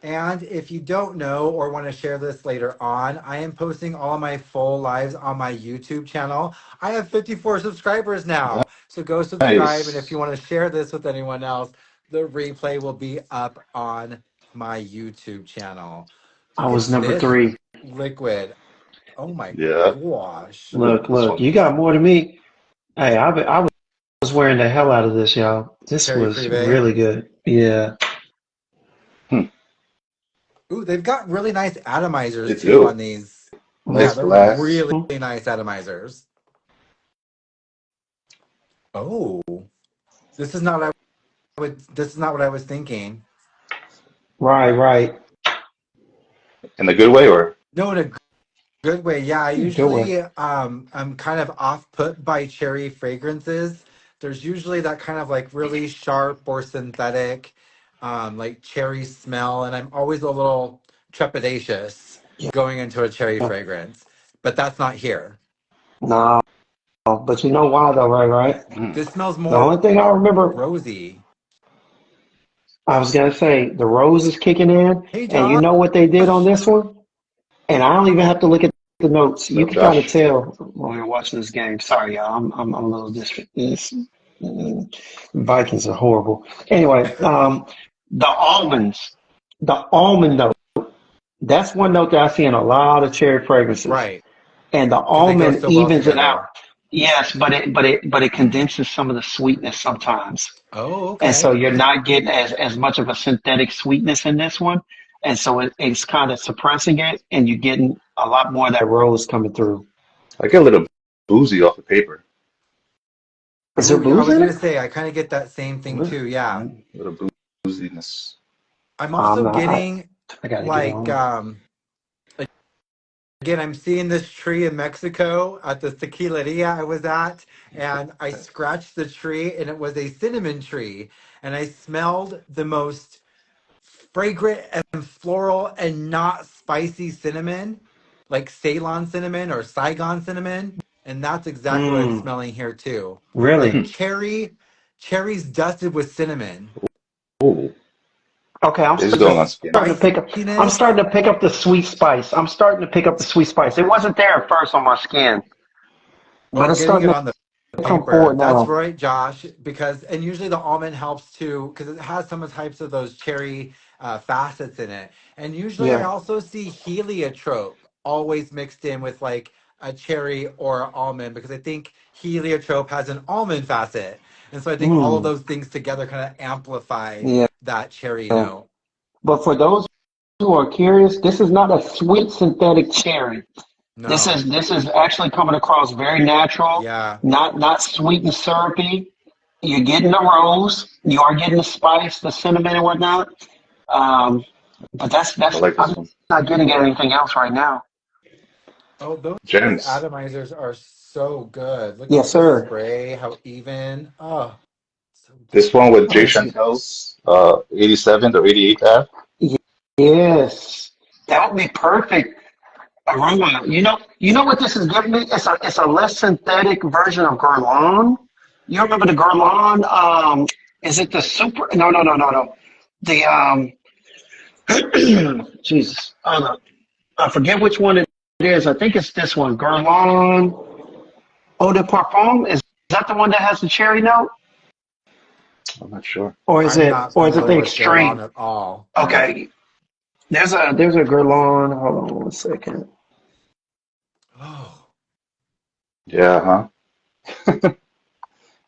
And if you don't know or want to share this later on, I am posting all my full lives on my YouTube channel. I have 54 subscribers now. So go subscribe. And if Nice. you want to share this with anyone else, the replay will be up on my YouTube channel. I Look was at number this 3. liquid. Oh my Yeah. gosh. Look Look, at this look, one. you got more than me. Hey, I was wearing the hell out of this, y'all. This Cherry was Privé. really good. Yeah. Hmm. Ooh, they've got really nice They atomizers too on do. these. Yeah, Nice they're Mm-hmm. glass. really nice atomizers. Oh, this is not this is not what I was thinking. Right, right. In a good way, or No, in a good way. Yeah, I Good one. usually I'm kind of off put by cherry fragrances. There's usually that kind of like really sharp or synthetic like cherry smell, and I'm always a little trepidatious Yeah. going into a cherry fragrance. But that's not here. No, but you know why though, right? mm. This smells The more only thing I remember, rosy. I was gonna say, the rose is kicking in, Hey and you Josh. know what they did on this one? And I don't even have to look at the notes. What's You up, can kind of Josh? tell when we were watching this game. Sorry, y'all. I'm a little distant. Vikings are horrible. Anyway, the almonds, the almond note. That's one note that I see in a lot of cherry fragrances, Right. and the Because they go almond so well evens it out. together. Yes, but it Mm. condenses some of the sweetness sometimes, Oh, and so okay. you're not getting as much of a synthetic sweetness in this one, and so it's kind of suppressing it, and you're getting a lot more of that rose coming through. I get a little boozy off the paper. Is there Ooh, yeah, I booze was in gonna it? say I kind of get that same thing Really? too. Yeah. Mm. A little booziness. I'm I'm also not. getting I got to get like on. again, I'm seeing this tree in Mexico at the tequileria I was at, and I scratched the tree, and it was a cinnamon tree, and I smelled the most fragrant and floral and not spicy cinnamon, like Ceylon cinnamon or Saigon cinnamon, and that's exactly what I'm Mm, smelling here too. really? Like cherries dusted with cinnamon. Ooh, Okay, this is The going on skin. starting to pick up. I'm spiciness. starting to pick up the sweet spice. I'm starting to pick up the sweet spice. It wasn't there at first on my skin, Oh, but I'm it's getting starting it to on the come paper. forward That's now. right, Josh. Because and usually the almond helps too, because it has some types of those cherry facets in it. And usually I Yeah. also see heliotrope always mixed in with like a cherry or almond, because I think heliotrope has an almond facet, and so I think all of Mm, those things together kind of amplify yeah. that cherry note. But for those who are curious, this is not a sweet synthetic cherry. No, This is actually coming across very natural, yeah, not sweet and syrupy. You're getting the rose, you are getting the spice, the cinnamon and whatnot. Um, but I that's like I'm this one. not getting anything else right now. oh, those Gems. atomizers are so good. Look Yes, at the sir. spray, how even. Oh, so This good. one with Oh, J that's good. Chantel's 87th or 88th app. Yes, that would be perfect aroma. You know what this is giving me? It's a less synthetic version of Guerlain. You remember the Guerlain? Is it the super? No, no, no, no, no. The Jesus, I forget which one it is. I think it's this one, Guerlain Eau de Parfum. Is that the one that has the cherry note, I'm not sure. I'm not or is it familiar the with Guerlain extreme? at all. Okay, there's a Guerlain. Hold on one second. Oh, Yeah, huh?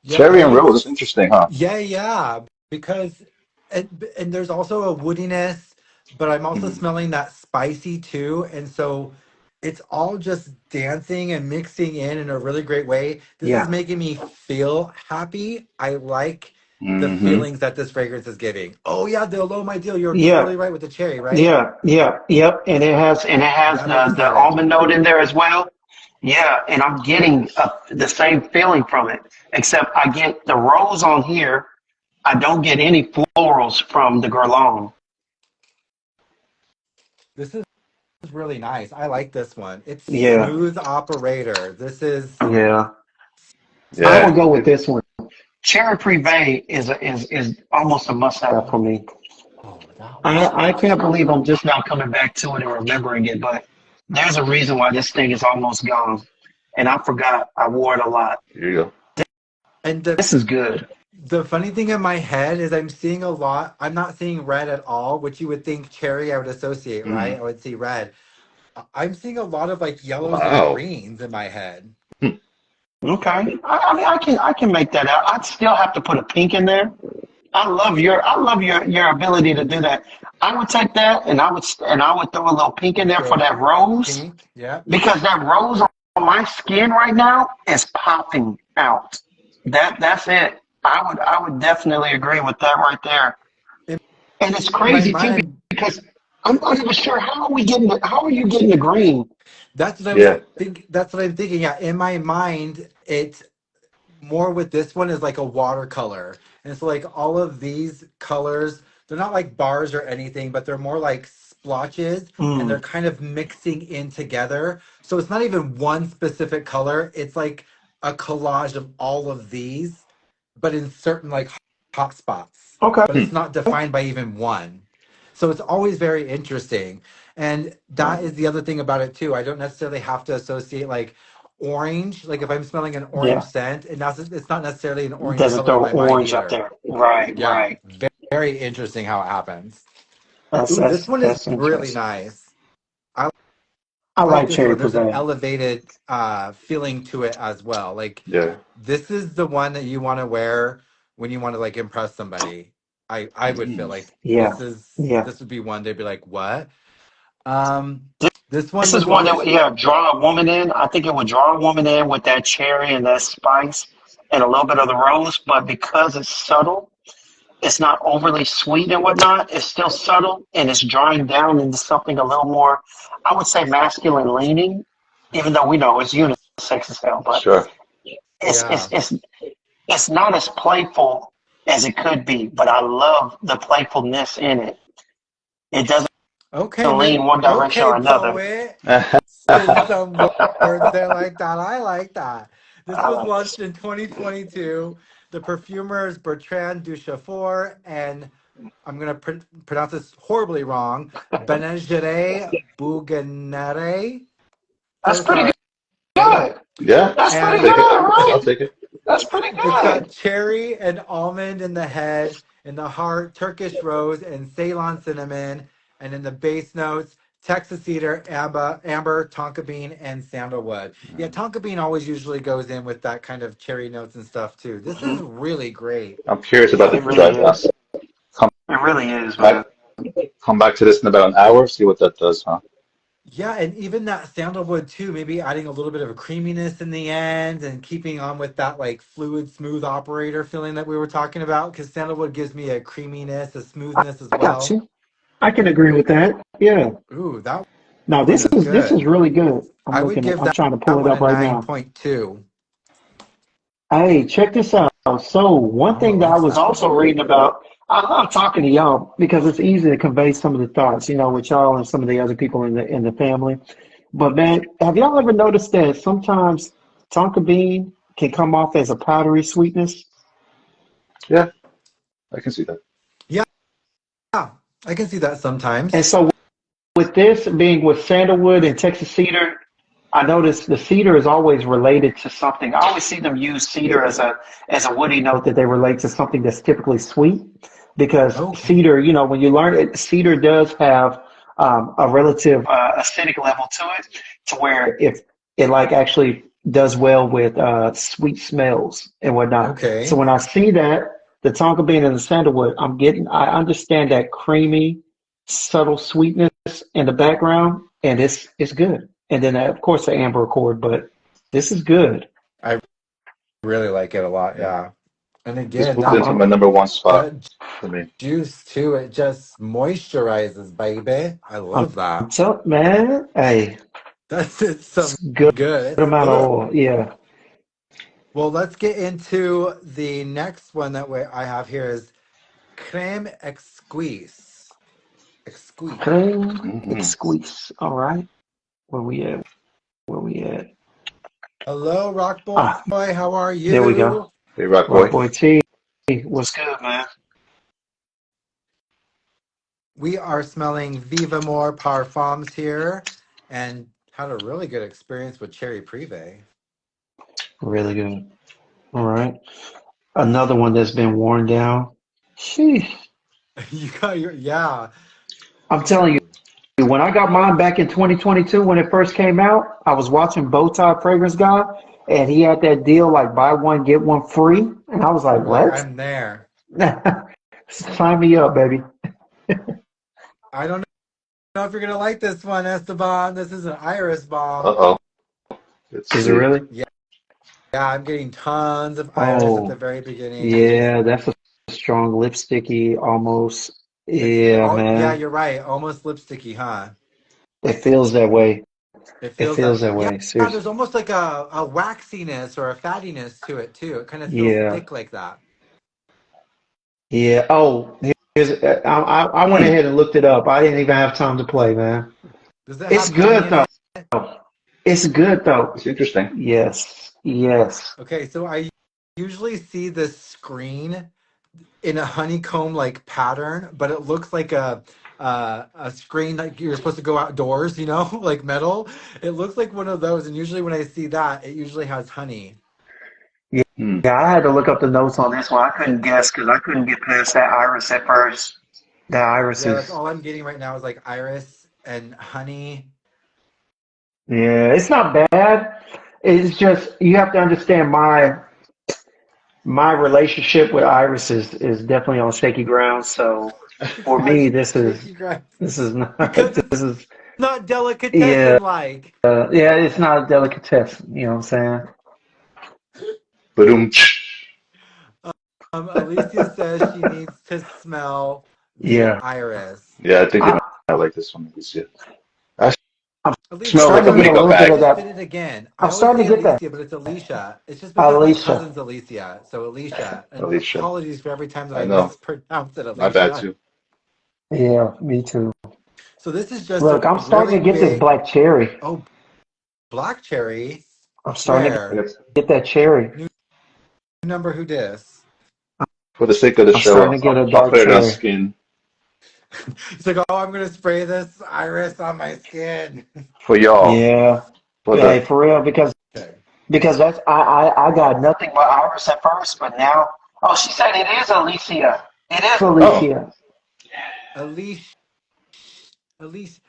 yeah, Cherry and these. rose. Interesting, huh? Yeah, yeah, because and there's also a woodiness, but I'm also Mm. smelling that spicy too, and so it's all just dancing and mixing in a really great way. This is Yeah, making me feel happy. I like the Mm-hmm. feelings that this fragrance is giving. Oh yeah, the Hello My Deal. You're yeah, totally right with the cherry, right? yeah, yeah, yep. And it has Yeah, I'm the excited. almond note in there as well. Yeah, and I'm getting the same feeling from it, except I get the rose on here. I don't get any florals from the Guerlain. This is really nice. I like this one. It's Yeah, smooth operator. This is yeah. I Yeah. would go with this one. Cherry Prive is almost a must have for me. oh, that one. I can't believe I'm just now coming back to it and remembering it, but there's a reason why this thing is almost gone. And I forgot I wore it a lot. Here you go. And This is good. the funny thing in my head is I'm seeing a lot. I'm not seeing red at all, which you would think cherry I would associate, Mm. right? I would see red. I'm seeing a lot of like yellows and Wow. greens in my head. Hmm. Okay. I mean I can make that out. I'd still have to put a pink in there. I love your ability to do that. I would take that and I would throw a little pink in there for So that rose pink, yeah. because that rose on my skin right now is popping out. That's it. I would definitely agree with that right there. In, And it's in my crazy too mind, because I'm not even sure how are you getting the green? that's what I was Yeah. think. That's what I'm thinking. Yeah, in my mind, it's more with this one is like a watercolor. And so like all of these colors, they're not like bars or anything, but they're more like splotches and they're Mm, kind of mixing in together. So it's not even one specific color. It's like a collage of all of these, but in certain like hot spots. okay. But Hmm. it's not defined by even one. So it's always very interesting. And that is the other thing about it too. I don't necessarily have to associate like orange. Like if I'm smelling an orange Yeah. scent, and that's it's not necessarily an orange Doesn't color in throw my mind orange up either. there. Right, Yeah, right. very interesting how it happens. Ooh, this one is That's really interesting. nice. I I like like this cherry one. There's an privé. elevated feeling to it as well. Like Yeah. this is the one that you want to wear when you want to like impress somebody. I would feel Mm. like Yeah, yeah. this would be one they'd be like, what? Um, This, this one this is was one that also would, yeah, draw a woman in. I think it would draw a woman in with that cherry and that spice and a little bit of the rose, but because it's subtle, it's not overly sweet and whatnot. It's still subtle and it's drying down into something a little more, I would say, masculine leaning. Even though we know it's unisex as hell, but Sure. it's Yeah. it's it's it's not as playful as it could be. But I love the playfulness in it. It doesn't Okay, lean one direction okay, or another. poet. Spin some words there like that. I like that. This I was like launched this. in 2022. The perfumers Bertrand Duchaufour and I'm gonna pronounce this horribly wrong. Benegere Bouganere. That's So pretty sorry. good. Yeah, That's I'll pretty And take it. good, I'll right? take it. That's pretty it's good. got cherry and almond in the head, in the heart, Turkish rose and Ceylon cinnamon, and in the base notes, Texas cedar, amber, tonka bean, and sandalwood. Yeah, tonka bean always usually goes in with that kind of cherry notes and stuff too. This is Hmm. really great. I'm curious about the It really dry is. glass. Come It really is, man. back, come back to this in about an hour. See what that does, huh? Yeah, and even that sandalwood too, maybe adding a little bit of a creaminess in the end and keeping on with that like fluid, smooth operator feeling that we were talking about. Because sandalwood gives me a creaminess, a smoothness as I got well. you. I can agree with that. Yeah. Ooh, that No, one is this is good. really good. I would give I'm trying to that pull it one up a right now. 9.2. Hey, check this out. So one Oh, thing that I what's was that? also reading about, I'm talking to y'all because it's easy to convey some of the thoughts, with y'all and some of the other people in the family. But man, have y'all ever noticed that sometimes tonka bean can come off as a powdery sweetness? Yeah, I can see that. Yeah, I can see that And sometimes. so with this being with sandalwood and Texas cedar, I noticed the cedar is always related to something. I always see them use cedar as a woody note that they relate to something that's typically sweet, because Okay. cedar, when you learn it, cedar does have a relative acidic level to it, to where if it like actually does well with sweet smells and whatnot. So Okay. when I see that the tonka bean and the sandalwood, I understand that creamy, subtle sweetness in the background, and it's good. And then of course the amber accord, but this is good. I really like it a lot. Yeah. Yeah. And This again, moved that into my number one spot that for me. juice too, it just moisturizes, baby. I I'm love that. telling man, hey, That's it. it's Some good good. amount of Ugh. oil. Yeah. Well, let's get into the next one that I have here is Crème Exquis. Exquis. Crème Hmm. Exquis. All right. Where we at? Where we at? Hello, Rock Boy. Ah, How are there we go. you? Hey, Rock Rock Boy. Boy T. What's good, man? We are smelling Vivamor Parfums here and had a really good experience with Cherry Prive. Really good. All right. Another one that's been worn down. Sheesh. You got yeah. I'm telling you. When I got mine back in 2022, when it first came out, I was watching Bowtie Fragrance Guy, and he had that deal like buy one get one free, and I was like, You're like, "What? I'm there. Sign me up, baby." I don't know if you're gonna like this one, Esteban. This is an iris bomb. Uh-oh. Let's Is it see. really? Yeah, yeah, I'm getting tons of iris at the Oh, very beginning. yeah, that's a strong lipsticky almost. It's Yeah, oh yeah, man, you're right. Almost lipsticky, huh? it feels that way. It It feels feels that that yeah, way. Seriously. there's almost like a waxiness or a fattiness to it too. It kind of feels Yeah, thick like that. yeah. Oh, I went Hmm. ahead and looked it up. I didn't even have time to play, man. Does it It's have honey good in though. it? It's good though. It's interesting. Yes, yes, Okay, so I usually see this screen in a honeycomb like pattern, but it looks like a screen like you're supposed to go outdoors, like metal. It looks like one of those, and usually when I see that, it usually has honey. yeah. Hmm. Yeah, I had to look up the notes on this one. I couldn't guess because I couldn't get past that iris at first. The iris Yeah, that's is, all I'm getting right now is like iris and honey. yeah, it's not bad. It's just you have to understand my relationship with iris is definitely on shaky ground. So for me, Gotcha, shaky grass this is not because it's this is not yeah delicatessen like. yeah. It's not a delicatessen. You know what I'm saying? Boom. Alicia says she needs to smell the Yeah. iris. Yeah, I think you I, might like this one, Alicia. I I'm Alicia, smell I like starting a to get a always makeup little bit of bag. spit that. it again. I I'm always starting say to get that. Alicia, but it's Alicia. It's just because my Alicia. cousin's Alicia. So Alicia. And Alicia. apologies for every time that I I know. mispronounce it, My bad Alicia. too. Yeah, me too. So this is just a Look, I'm starting really to get this big, black cherry. oh, black cherry. I'm starting to Where? Yes. get that cherry. New number who dis? For the sake of the I'm show, starting to get a I'll dark put it on cherry. skin He's like, oh, I'm going to spray this iris on my skin. for y'all. Yeah. For Hey, the for real, because that's I got nothing but Iris at first, but now oh she said it is Alicia. It is oh, Alicia. Alicia, Alicia,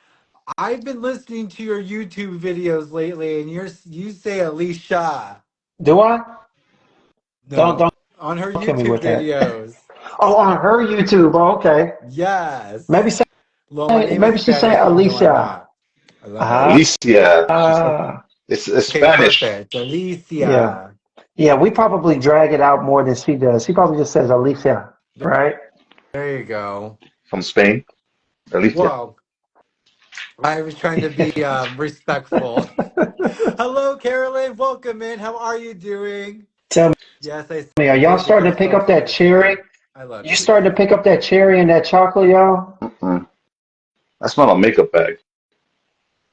I've been listening to your YouTube videos lately, and you say Alicia. Do I? Don't No, don't on her kill me YouTube with that. videos. Oh, on her YouTube. Oh, okay. Yes. Maybe say Well, my name is maybe she say Spanish, even though I'm Alicia. not. I love Ah, Alicia. Alicia. She said it's Okay, Spanish. perfect. yeah. Alicia. Yeah, we probably drag it out more than she does. She probably just says Alicia, right? There you go. From Spain. Alicia. Well, I was trying to be respectful. Hello, Carolyn. Welcome in. How are you doing? Tell Yes, I me, are y'all say that starting you're to pick so up that cherry? sweet. I love You you. starting to pick up that cherry and that chocolate, y'all? Mm-mm. I smell a makeup bag.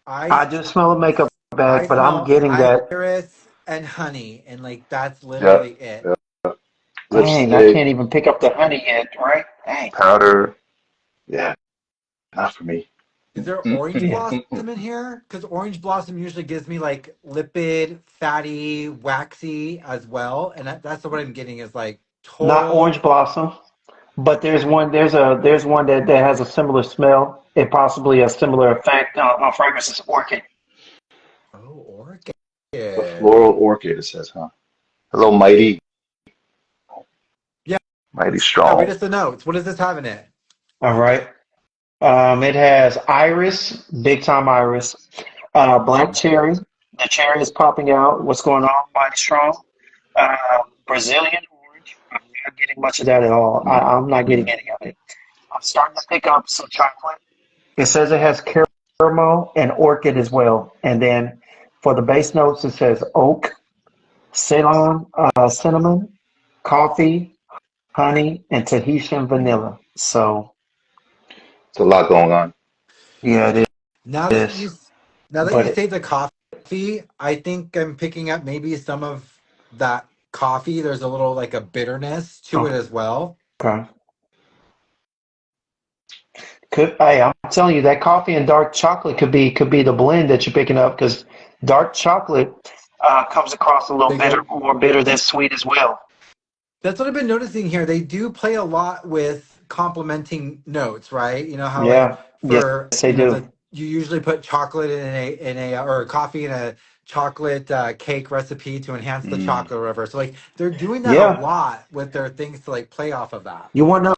I I just smell a makeup bag, I but I'm smell getting that. iris and honey, and like that's Yeah. literally it. Yeah. Dang, I Lipstick, can't even pick up the honey yet, right? Dang. powder. Yeah, not for me. Is there orange Yeah. blossom in here? Because orange blossom usually gives me like lipid, fatty, waxy as well, and that's what I'm getting is like Not orange total. blossom, but there's one that has a similar smell and possibly a similar effect on fragrance is orchid. Oh, The orchid. floral orchid, it says, huh? Hello, mighty, Yeah, mighty yeah. Read strong. us the notes. What does this have in it? All right. It has iris, big time iris, black cherry. The cherry is popping out. What's going on? Mighty strong. Uh, Brazilian orange. I'm not getting much of that at all. I'm not getting Mm-mm. any of it. I'm starting to pick up some chocolate. It says it has caramel and orchid as well. And then for the base notes, it says oak, Ceylon, cinnamon, coffee, honey, and Tahitian vanilla. So It's a lot going on. yeah, it Now that is. you now that But you say the coffee, I think I'm picking up maybe some of that coffee. There's a little like a bitterness to it as well. okay. I'm telling you that coffee and dark chocolate could be the blend that you're picking up because dark chocolate comes across a little They bitter, go. more bitter than sweet as well. That's what I've been noticing here. They do play a lot with complementing notes, right? You know how like Yeah, yes, for they do. the you usually put chocolate in a or coffee in a chocolate cake recipe to enhance the Mm. chocolate or whatever. So like they're doing that a Yeah, lot with their things to like play off of that. you want to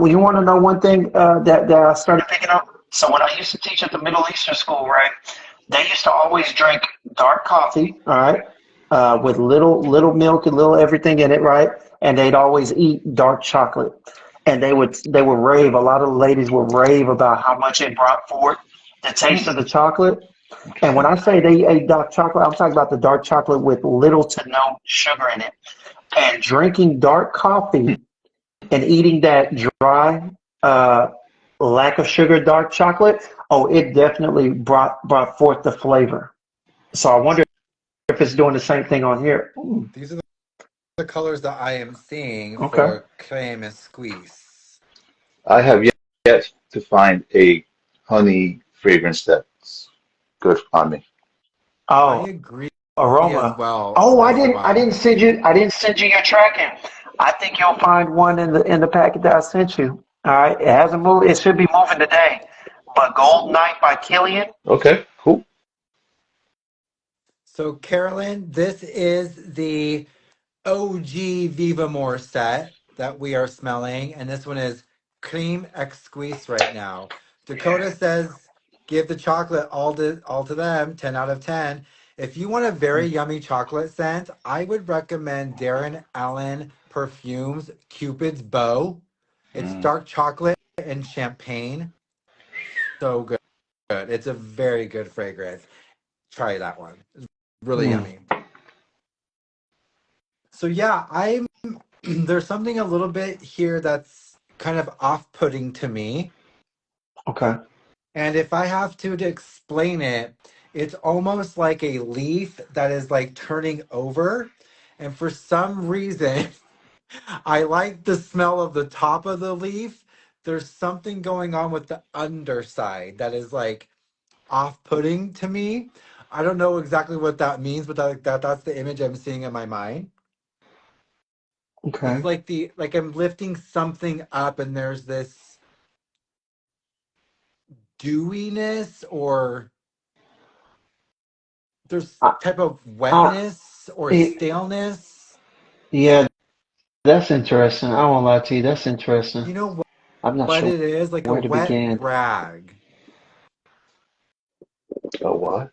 you want to know one thing that I started picking up. So when I used to teach at the Middle Eastern school, right, they used to always drink dark coffee, all right, with little milk and little everything in it, right, and they'd always eat dark chocolate, and they would rave. A lot of the ladies would rave about how much it brought forth the taste of the chocolate. And when Okay. I say they ate dark chocolate, I'm talking about the dark chocolate with little to no sugar in it. And drinking dark coffee and eating that dry, uh, lack of sugar dark chocolate, oh, it definitely brought forth the flavor. So I wonder if it's doing the same thing on here. Ooh, These are the colors that I am seeing okay. for Crème Exquis. I have yet to find a honey fragrance that's good on me. I Oh, agree as aroma. well Oh, I as didn't I well. didn't send you I didn't send you your tracking. I think you'll find one in the packet that I sent you. All right, it hasn't moved. It should be moving today. But Gold Night by Killian. Okay, cool. So Carolyn, this is the OG Vivamor set that we are smelling, and this one is Crème Exquis right now. Dakota says, "Give the chocolate all to them, 10 out of 10." If you want a very yummy chocolate scent, I would recommend Darren Allen Perfumes Cupid's Bow. It's dark chocolate and champagne. So good. It's a very good fragrance. Try that one. It's really yummy. So yeah, I'm there's something a little bit here that's kind of off-putting to me. Okay. And if I have to explain it, it's almost like a leaf that is like turning over. And for some reason, I like the smell of the top of the leaf. There's something going on with the underside that is like off-putting to me. I don't know exactly what that means, but that's the image I'm seeing in my mind. Okay. It's like I'm lifting something up and there's this dewiness or there's I, type of I, wetness or it, staleness. yeah, that's interesting. I won't lie to you. That's interesting. You know I'm not what sure it is? Like a where to wet begin. rag. Oh, what?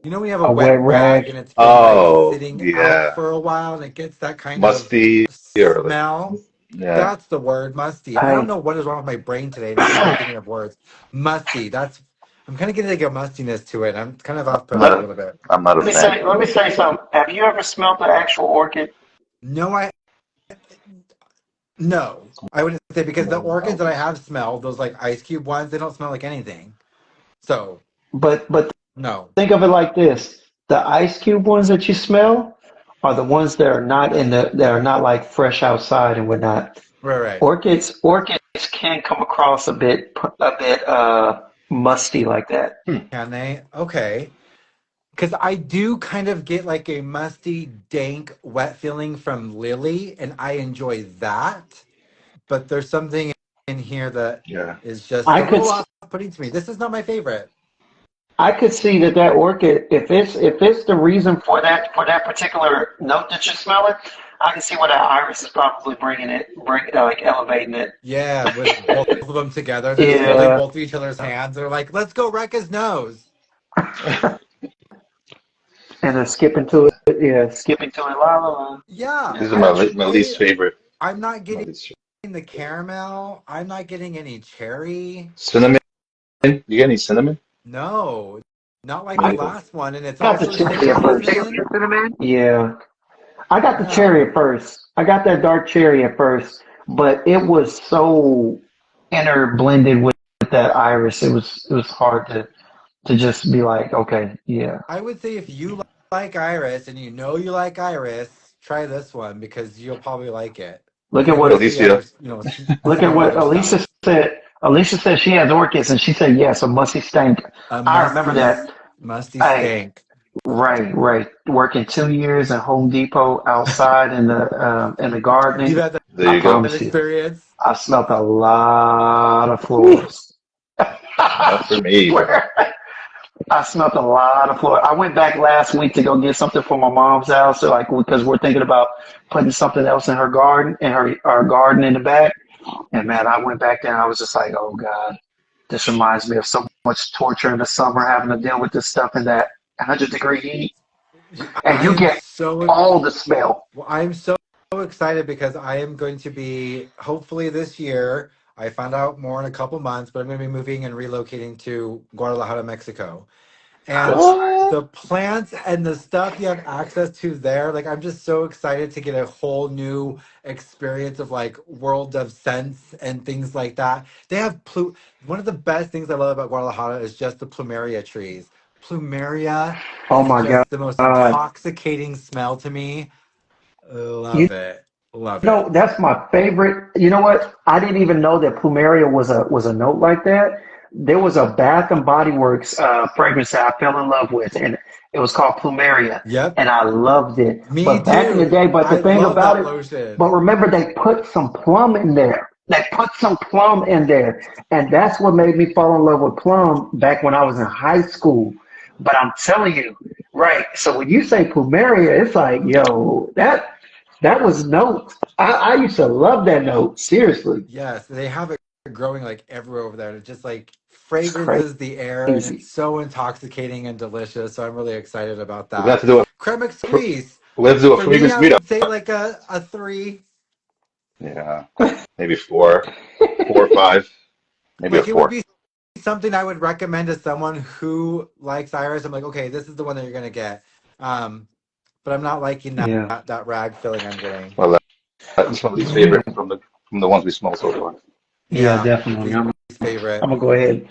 You know, we have a A wet wet rag rag. and it's been like Oh, sitting out yeah. for a while and it gets that kind of Musty or like, smell. yeah. That's the word, musty. I don't I know what is wrong with my brain today and I can't even think of words. Musty. I'm kind of getting like a mustiness to it. I'm kind of off I'm putting a not, little bit. I'm not a fan. let me say something. Have you ever smelled the actual orchid? No, no, I wouldn't say because the orchids that I have smelled, those like ice cube ones, they don't smell like anything. So But no. think of it like this: the ice cube ones that you smell are the ones that are not that are not like fresh outside and whatnot. Right, right. Orchids can come across a bit musty like that. Can they? Okay. Because I do kind of get like a musty, dank, wet feeling from Lily, and I enjoy that. But there's something in here that Yeah. is just I a could little off-putting to me. This is not my favorite. I could see that orchid, if it's the reason for that particular note that you're smelling, I can see where that iris is probably like elevating it. Yeah, with both of them together, they're just holding Yeah, both of each other's hands. They're like, "Let's go wreck his nose." and then skipping to it. Yeah, skipping to it. La la la. Yeah, These are I would my say least favorite. I'm not My getting least favorite. the caramel. I'm not getting any cherry. Cinnamon? You get any cinnamon? No, not like Me the I neither. last one. And it's got the also cherry at saying first. cinnamon. Yeah, I got the Yeah. cherry at first. I got that dark cherry at first, but it was so inner blended with that iris. It was hard to just be like, okay, yeah. I would say if you like Iris and you know you like Iris, try this one because you'll probably like it. Look And at then you'll what see other, Alicia. Look at smell what other Alicia stuff. said. Alicia said she has orchids, and she said yes, a musty stank. A I remember that. musty I stank. right. Working 2 years at Home Depot outside in the You've gardening. had There I you go. that promise you, experience? I smelt a lot of Whew, floors. not for I me, bro. swear. I smelt a lot of floor. I went back last week to go get something for my mom's house, so like because we're thinking about putting something else in her garden, in our garden in the back. And man, I went back there and I was just like, oh God, this reminds me of so much torture in the summer having to deal with this stuff in that 100-degree heat. And I you am get so all the smell. well, I'm so excited because I am going to be hopefully this year. I found out more in a couple months, but I'm going to be moving and relocating to Guadalajara, Mexico. And That's What? the plants and the stuff you have access to there, like I'm just so excited to get a whole new experience of like world of scents and things like that. They have one of the best things I love about Guadalajara is just the plumeria trees. Plumeria oh is my just the most God. intoxicating smell to me. You Love it. Love know, it. that's my favorite. You know what? I didn't even know that plumeria was a note like that. There was a Bath and Body Works fragrance that I fell in love with, and it was called Plumeria, Yep. and I loved it. Me But back in the too. day, but the I thing love about that it, lotion. but remember they put some plum in there. They put some plum in there, and that's what made me fall in love with plum back when I was in high school. But I'm telling you, right? So when you say Plumeria, it's like, yo, that was note. I used to love that note. Seriously. Yes, they have it growing like everywhere over there. And it just like It's crazy. fragrances the air and it's so intoxicating and delicious. So I'm really excited about We're gonna have that. to do Crème fr- Exquis. we have to do a For me, fragrance I meetup. would say like a three. Yeah, maybe four, 4 or 5, maybe a Like it would 4. be something I would recommend to someone who likes iris. I'm like, okay, this is the one that you're gonna get. But I'm not liking Yeah. that rag feeling I'm getting. Well, that's my least Yeah. favorite from the ones we smelled so far. Yeah, Yeah, definitely. least I'm favorite. gonna go ahead.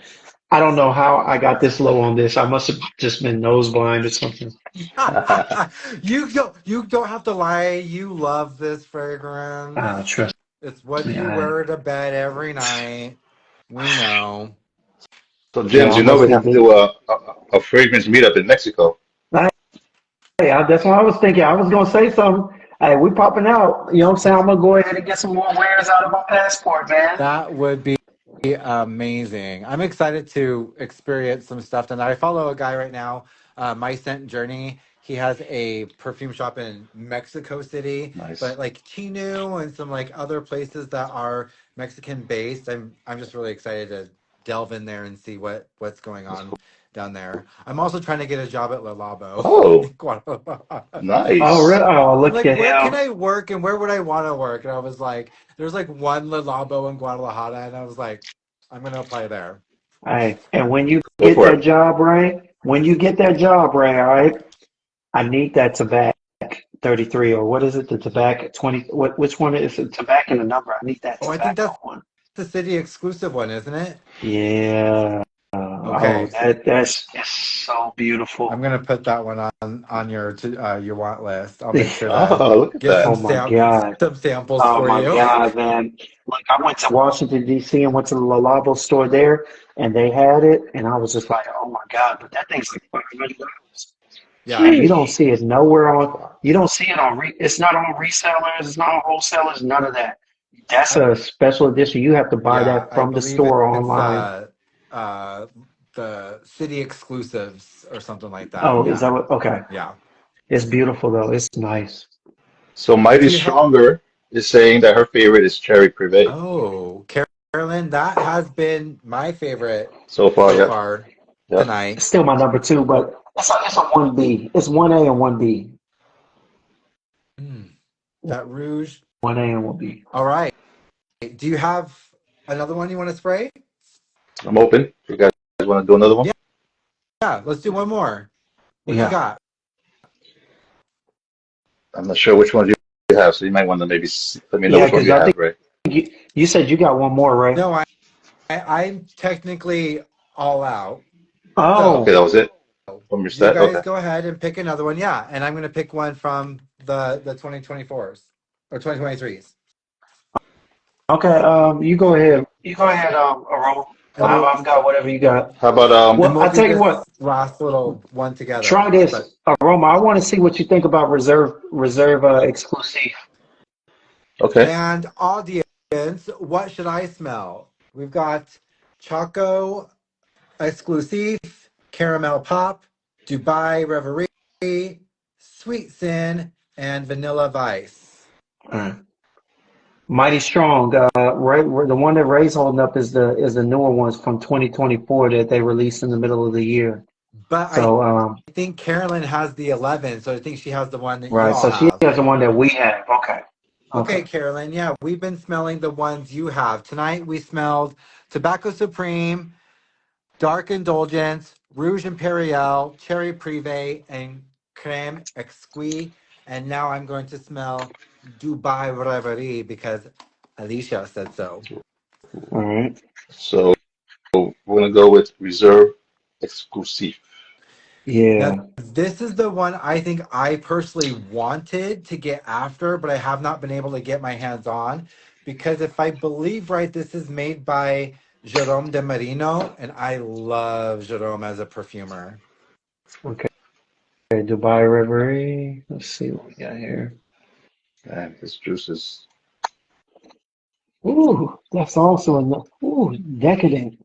I don't know how I got this low on this. I must have just been nose blind or something. You don't have to lie. You love this fragrance. Trust It's what me. you wear to bed every night. We know. So, Yeah, James, I you know must we be have to big. do a fragrance meetup in Mexico. Hey, that's what I was thinking. I was gonna say something. Hey, we popping out. You know what I'm saying? I'm gonna go ahead and get some more wares out of my passport, man. That would be amazing. I'm excited to experience some stuff. And I follow a guy right now, My Scent Journey. He has a perfume shop in Mexico City, Nice. but like Chinu and some like other places that are Mexican based. I'm just really excited to delve in there and see what's going That's on cool. down there. I'm also trying to get a job at Le Labo Oh, in Guadalajara. Oh, nice. really? Oh, I'm look like, at where can him. I work and where would I want to work? And I was like, there's like one Le Labo in Guadalajara, and I was like, I'm gonna apply there. Hey, and when you Go get for that it. job, Ray, when you get that job, Ray, all right, I need that tobacco 33 or what is it? The tobacco 20. Which one is it? Tobacco and the number. I need that Oh, I think tobacco that's one. the city exclusive one, isn't it? Yeah. Oh, Okay, that's so I'm beautiful. gonna put that one on your want list. I'll make sure to Oh, look at get that. Oh my God. some samples Oh for my you. God, man. Look, I went to Washington, D.C. and went to the Lalabo store there and they had it. And I was just like, oh my God, but that thing's like $500. Yeah, And you don't Sheesh. see it nowhere on, you don't see it on, it's not on resellers, it's not on wholesalers, none of that. That's I a special edition. You have to buy yeah, that I from the believe store it's online. uh the city exclusives or something like that. Oh, is Yeah, that what? Okay. yeah. It's beautiful though. It's nice. So, Mighty Do you have? Stronger is saying that her favorite is Cherry Privé Oh, Carolyn, that has been my favorite so far. so Yep. far Yep. It's tonight. still my number two, but it's a 1B. It's 1A and 1B. Mm, that rouge. 1A and 1B. All right. Do you have another one you want to spray? I'm open. You guys want to do another one? Yeah, yeah. Let's do one more. What you Yeah. got? I'm not sure which ones you have, so you might want to maybe let me know Yeah, which ones because you I think have, Ray. you said you got one more, right? No, I'm technically all out. Oh, Okay, So that was it from your you set. guys Okay. go ahead and pick another one. Yeah, and I'm gonna pick one from the 2024s or 2023s. okay. You go ahead. You go ahead, Aroma. And we'll I've got whatever you got. How about and Well, we'll I do tell you what. this last little one Try together. this, But Aroma. I want to see what you think about Reserve exclusive. okay? and audience, what should I smell? We've got Choco Exclusive, Caramel Pop, Dubai Reverie, Sweet Sin, and Vanilla Vice. Mighty Strong. Right, the one that Ray's holding up is the newer ones from 2024 that they released in the middle of the year. But I So, think Carolyn has the 11, so I think she has the one that you right. all So she have. has the one that we have. Okay. Okay. Okay, Carolyn, yeah, we've been smelling the ones you have. Tonight we smelled Tobacco Supreme, Dark Indulgence, Rouge Imperiale, Cherry Prive, and Crème Exquis. And now I'm going to smell Dubai Reverie because Alicia said so. All right. So we're gonna go with Reserve Exclusive. Now, Yeah. this is the one I think I personally wanted to get after, but I have not been able to get my hands on because if I believe right, this is made by Jerome de Marino, and I love Jerome as a perfumer. Okay. Dubai Reverie. Let's see what we got here. And this juice is Ooh, that's also decadent.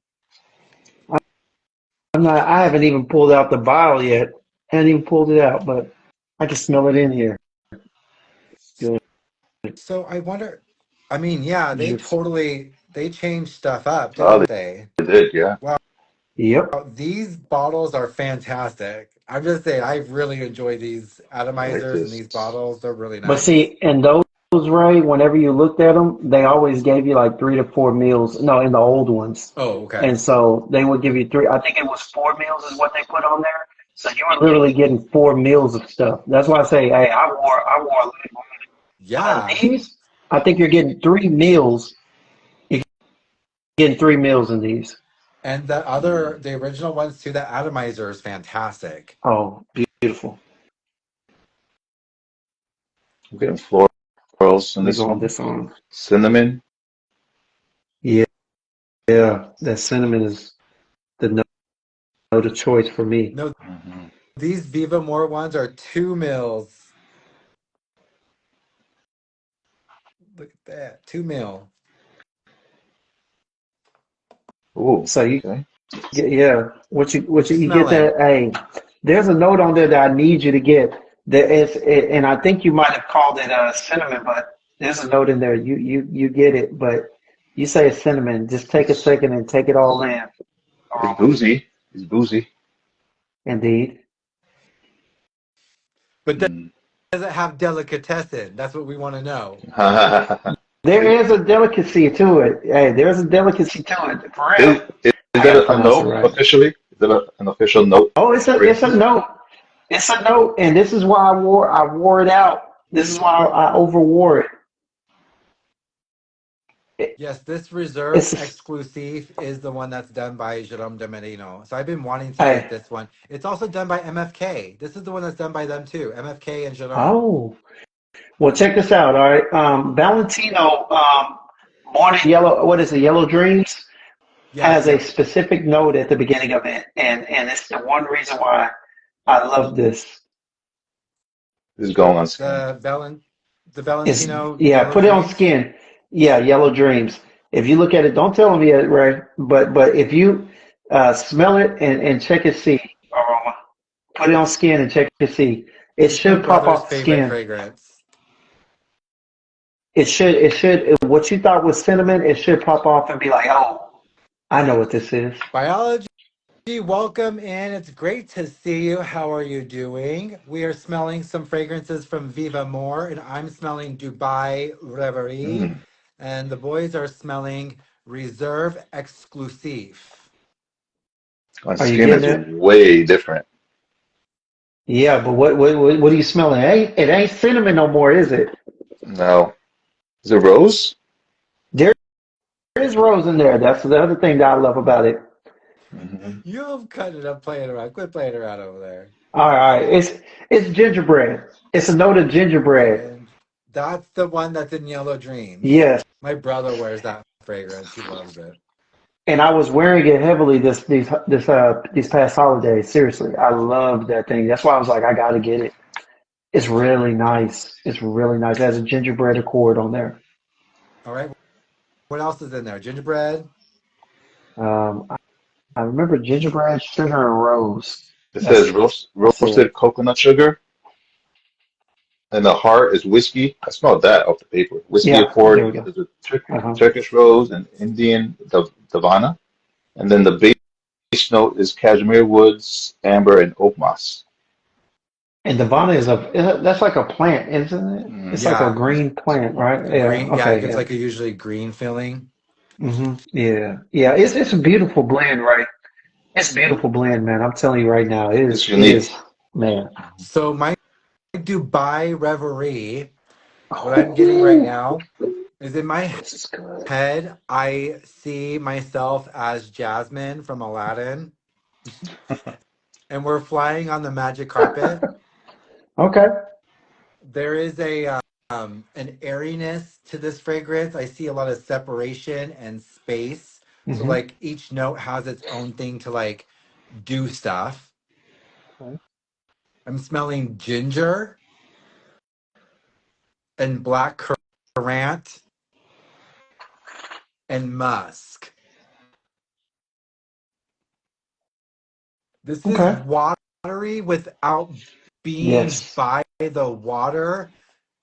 I haven't even pulled out the bottle yet. Haven't even pulled it out, but I can smell it in here. Good. So I wonder, I mean, yeah, Beautiful. they changed stuff up, oh didn't they? they did, yeah. Wow, Yep. these bottles are fantastic. I'm just saying, I really enjoy these I like atomizers and this. these bottles. They're really But nice. see, and those Ray, whenever you looked at them, they always gave you like 3 to 4 meals. No, in the old ones. Oh, okay. And so they would give you three. I think it was 4 meals is what they put on there. So you were literally getting 4 meals of stuff. That's why I say, hey, I wore a little more. But on Yeah. these, I think you're getting 3 meals. You're getting 3 meals in these. And the original ones too, that atomizer is fantastic. Oh, beautiful. I'm getting florals Let in me this go on one. this one. Cinnamon. Yeah, yeah. That cinnamon is the note of choice for me. No, Hmm. these Vivamor ones are 2 mils. Look at that. 2 mil. Ooh, So okay. yeah, What you you get smelling? that? Hey, there's a note on there that I need you to get. And I think you might have called it cinnamon, but there's a note in there. You get it, but you say it's cinnamon. Just take a second and take it all in. It's Aroma, boozy. It's boozy. indeed. But Mm. does it have delicatessen? That's what we want to know. There is a delicacy to it. Hey, there's a delicacy to it. For real. Is I gotta that a pronounce it note right. officially? Is that an official note Oh, of the it's a fragrance? note. It's a note, and this is why I wore it out. This is why I overwore it. Yes, this Reserve It's Exclusive is the one that's done by Jerome de Merino. So I've been wanting to get hey, this one. It's also done by MFK. This is the one that's done by them too. MFK and Jerome. oh. Well, check this out. All right, Valentino, Morning Yellow. What is it? Yellow Dreams Yes, has a yep. specific note at the beginning of it, and it's the one reason why I love this. This is going on skin. The Is Valentino yeah, Yellow put it on Dreams. skin. Yeah, Yellow Dreams. If you look at it, don't tell them yet, right? But if you smell it and check and see aroma, put it on skin and check and see. It It's my should pop brother's off the favorite skin. fragrance. What you thought was cinnamon, it should pop off and be like, oh, I know what this is. Biology, welcome in. It's great to see you. How are you doing? We are smelling some fragrances from Vivamor, and I'm smelling Dubai Reverie, Mm. and the boys are smelling Reserve Exclusive. On Are you skin getting is it? way different. Yeah, but what are you smelling? It ain't cinnamon no more, is it? No. Is it rose? There is rose in there. That's the other thing that I love about it. Hmm. You have cut it up playing around. Quit playing around over there. All right, it's gingerbread. It's a note of gingerbread. And that's the one that's in Yellow Dreams. Yes, My brother wears that fragrance. He loves it. and I was wearing it heavily these past holidays. Seriously, I love that thing. That's why I was like, I gotta get it. It's really nice. It's really nice. It has a gingerbread accord on there. All right. What else is in there? Gingerbread? I, I remember gingerbread, sugar, and rose. It says That's it. roasted coconut sugar, and the heart is whiskey. I smelled that off the paper. Whiskey Yeah, there we accord. go. There's a Uh-huh. Turkish rose and Indian Davana, and then the base note is cashmere woods, amber, and oak moss. And Devana that's like a plant, isn't it? It's Mm. like a Yeah. green plant, right? Yeah. Green. Yeah, it Okay. gives Yeah. like a usually green feeling. Yeah. Yeah. It's a beautiful blend, right? It's a beautiful blend, man. I'm telling you right now, it It's is. It unique. is, man. So my Dubai Reverie, what I'm getting right Oh, now is in my this is good. head, I see myself as Jasmine from Aladdin, and we're flying on the magic carpet. Okay. There is an airiness to this fragrance. I see a lot of separation and space. So hmm like each note has its own thing to like do stuff. I'm smelling ginger and black currant and musk. This is Okay. watery without being Yes. by the water.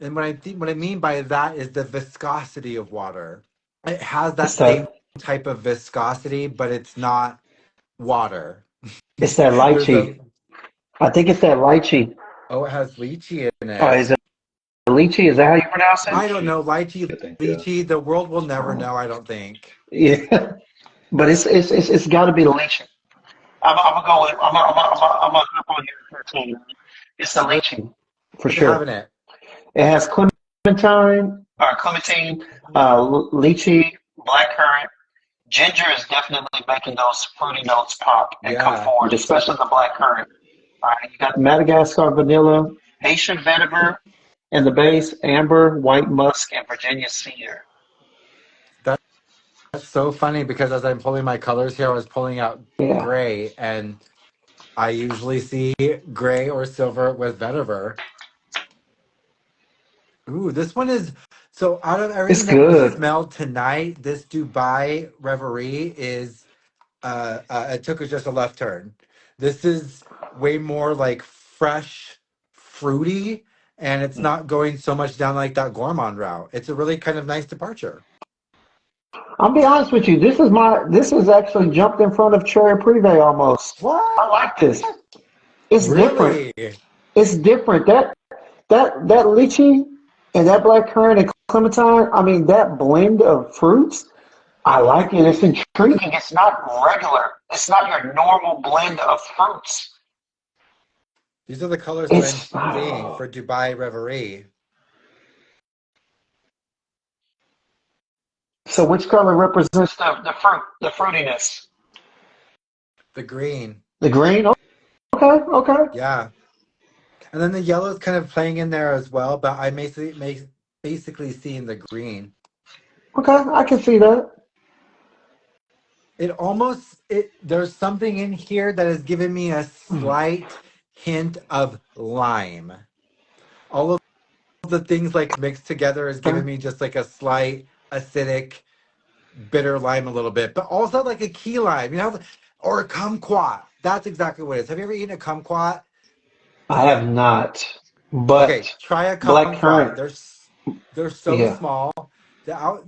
And what I mean by that is the viscosity of water. It has It's that same that. type of viscosity, but it's not water. It's that There's lychee. a I think it's that lychee. Oh, it has lychee in Oh, it. is it? lychee. Is that how you pronounce I it? don't know. Lychee, I think, yeah. lychee. The world will never know. I don't think. Yeah, but it's got to be the lychee. I'm gonna go with I'm gonna hop on here for 10. It's the lychee for What's it have sure. in it? It has clementine, lychee, blackcurrant. Ginger is definitely making those fruity notes pop and come Yeah. forward, especially the blackcurrant. All right, you got Madagascar vanilla, Haitian vetiver, and the base amber, white musk, and Virginia cedar. That's so funny because as I'm pulling my colors here, I was pulling out Yeah, gray, and I usually see gray or silver with vetiver. Ooh, this one is so out of it's everything that we good. smelled tonight, this Dubai Reverie is it took us just a left turn. This is way more like fresh, fruity, and it's not going so much down like that gourmand route. It's a really kind of nice departure. I'll be honest with you. This is actually jumped in front of Cherry Prive almost. I What? like this. It's different. Really? It's different. That lychee and that blackcurrant and clementine. I mean, that blend of fruits. I like it. It's intriguing. It's not regular. It's not your normal blend of fruits. These are the colors that I'm It's seeing for Dubai Reverie. so which color represents the fruitiness? The green. The green. Okay, okay, Yeah. And then the yellow is kind of playing in there as well, but I basically seeing the green. okay. I can see that. It almost it there's something in here that has given me a slight hint of lime. All of the things like mixed together has given Okay. me just like a slight acidic, bitter lime a little bit, but also like a key lime, or a kumquat. That's exactly what it is. Have you ever eaten a kumquat? I have not, Okay, but try a black kumquat. currant. They're so Yeah. small.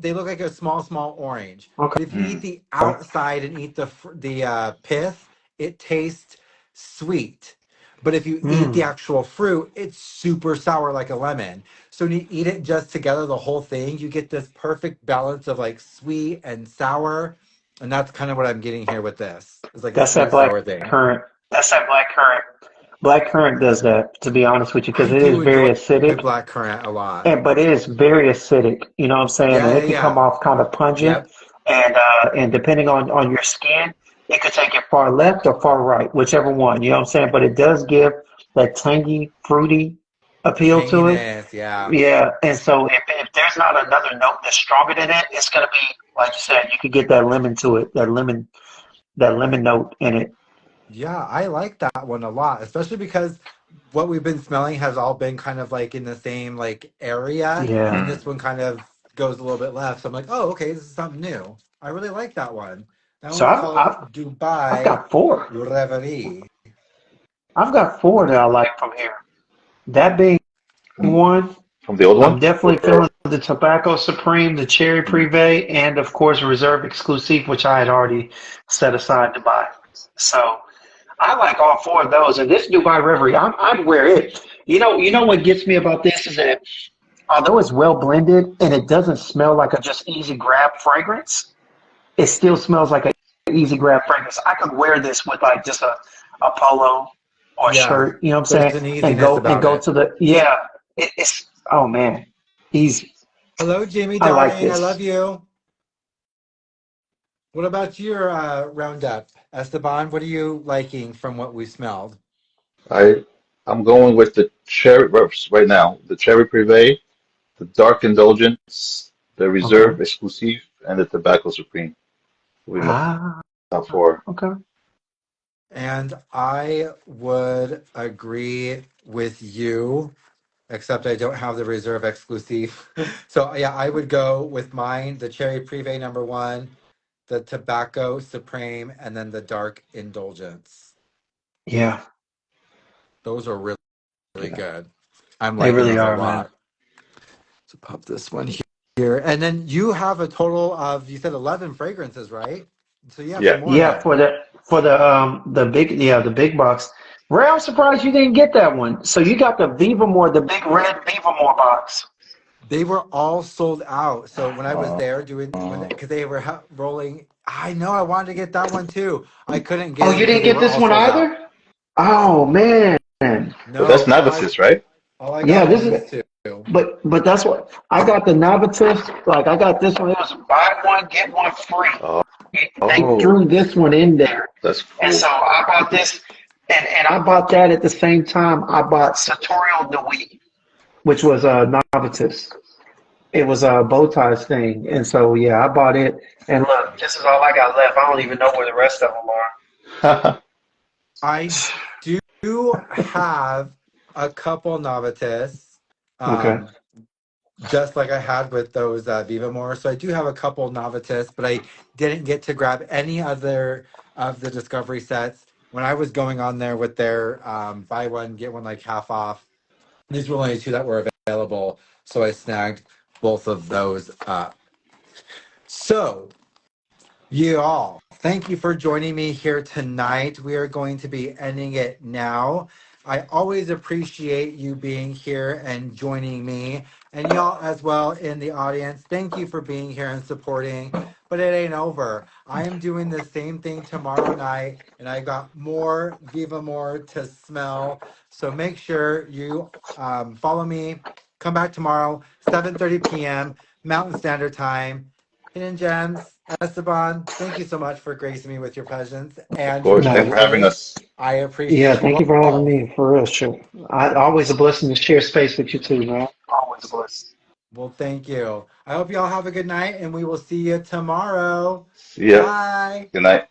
They look like a small orange. Okay. But if you eat Mm. the outside and eat the pith, it tastes sweet. But if you eat the Mm. actual fruit, it's super sour like a lemon. So when you eat it just together, the whole thing, you get this perfect balance of like sweet and sour. And that's kind of what I'm getting here with this. It's like a That's that sweet black sour thing. currant. That's that black currant. Black currant does that, to be honest with you, because I it is do very enjoy acidic. black currant a lot. But it is very acidic. You know what I'm saying? And Yeah, it yeah, can come yeah. off kind of pungent. Yep. And depending on your skin, it could take it far left or far right, whichever one. You know what I'm saying? But it does give that tangy, fruity appeal to it. Tanginess, yeah. Yeah. And so if there's not another note that's stronger than it, it's gonna be like you said. You could get that lemon to it, that lemon note in it. Yeah, I like that one a lot, especially because what we've been smelling has all been kind of like in the same like area, Yeah. and Mm. this one kind of goes a little bit left. So I'm like, oh, okay, this is something new. I really like that one. That So one's I've called I've, I've Dubai got four. Reverie. I've got four that I like from here. That being From one. from the old I'm one? definitely feeling the Tobacco Supreme, the Cherry Mm. Privé, and of course Reserve Exclusive, which I had already set aside to buy. So I like all four of those, and this Dubai Reverie, I'd wear it. You know what gets me about this is that although it's well blended and it doesn't smell like a just easy grab fragrance, it still smells like an easy grab fragrance. I could wear this with like just a polo or a Yeah, shirt, you know what I'm there's saying, an and easiness go about it. to the yeah. It's oh man, easy. Hello, Jimmy, I like darling. I love this. you. What about your roundup, Esteban? What are you liking from what we smelled? I I'm going with the cherry right now. The cherry privé, the dark indulgence, the Okay. reserve exclusive, and the tobacco supreme. Will be my Ah, top four. okay. And I would agree with you, except I don't have the reserve exclusive. So yeah, I would go with mine, the Cherry Privé number one, the Tobacco Supreme, and then the Dark Indulgence. Yeah, Those are really, really Yeah. good. I'm they liking really those a are, man. lot. So pop this one here. And then you have a total of, you said 11 fragrances, right? So you have some Yeah. more Yeah, here. for the big, yeah, the big box. Ray, I'm surprised you didn't get that one. So you got the Vivamor, the big red Vivamor box. They were all sold out. So when I was Uh, there because they were rolling, I know I wanted to get that one too. I couldn't Oh, get it you because didn't they get were this all one sold out. either? Oh man. but No, that's novices, right? all I Yeah, got this was is these two. but that's what I got the novice. Like I got this one. It was buy one get one free. Oh, They oh, threw this one in there, that's and cool. so I bought this, and I bought that at the same time. I bought Sartorial Nuit, which was a novice. It was a bow ties thing, and so yeah, I bought it. And look, this is all I got left. I don't even know where the rest of them I do have a couple Novitus, are. Okay. um, just like I had with those Vivamor. So I do have a couple Novitus, but I didn't get to grab any other of the Discovery sets. When I was going on there with their buy one, get one like half off, these were only two that were available. So I snagged both of those up. So you all, thank you for joining me here tonight. We are going to be ending it now. I always appreciate you being here and joining me, and y'all as well in the audience. Thank you for being here and supporting. But it ain't over. I am doing the same thing tomorrow night, and I got more Viva More to smell. So make sure you follow me. Come back tomorrow, 7:30 p.m. Mountain Standard Time. Hidden Gems, Esteban, thank you so much for gracing me with your presence Of and your course. Thanks for No. having laughter. us. I Yeah, appreciate thank you you for having all. me. For real, sure. Always a blessing to share space with you too, man. Always a blessing. Well, thank you. I hope you all have a good night and we will see you tomorrow. See ya. Bye. Good night.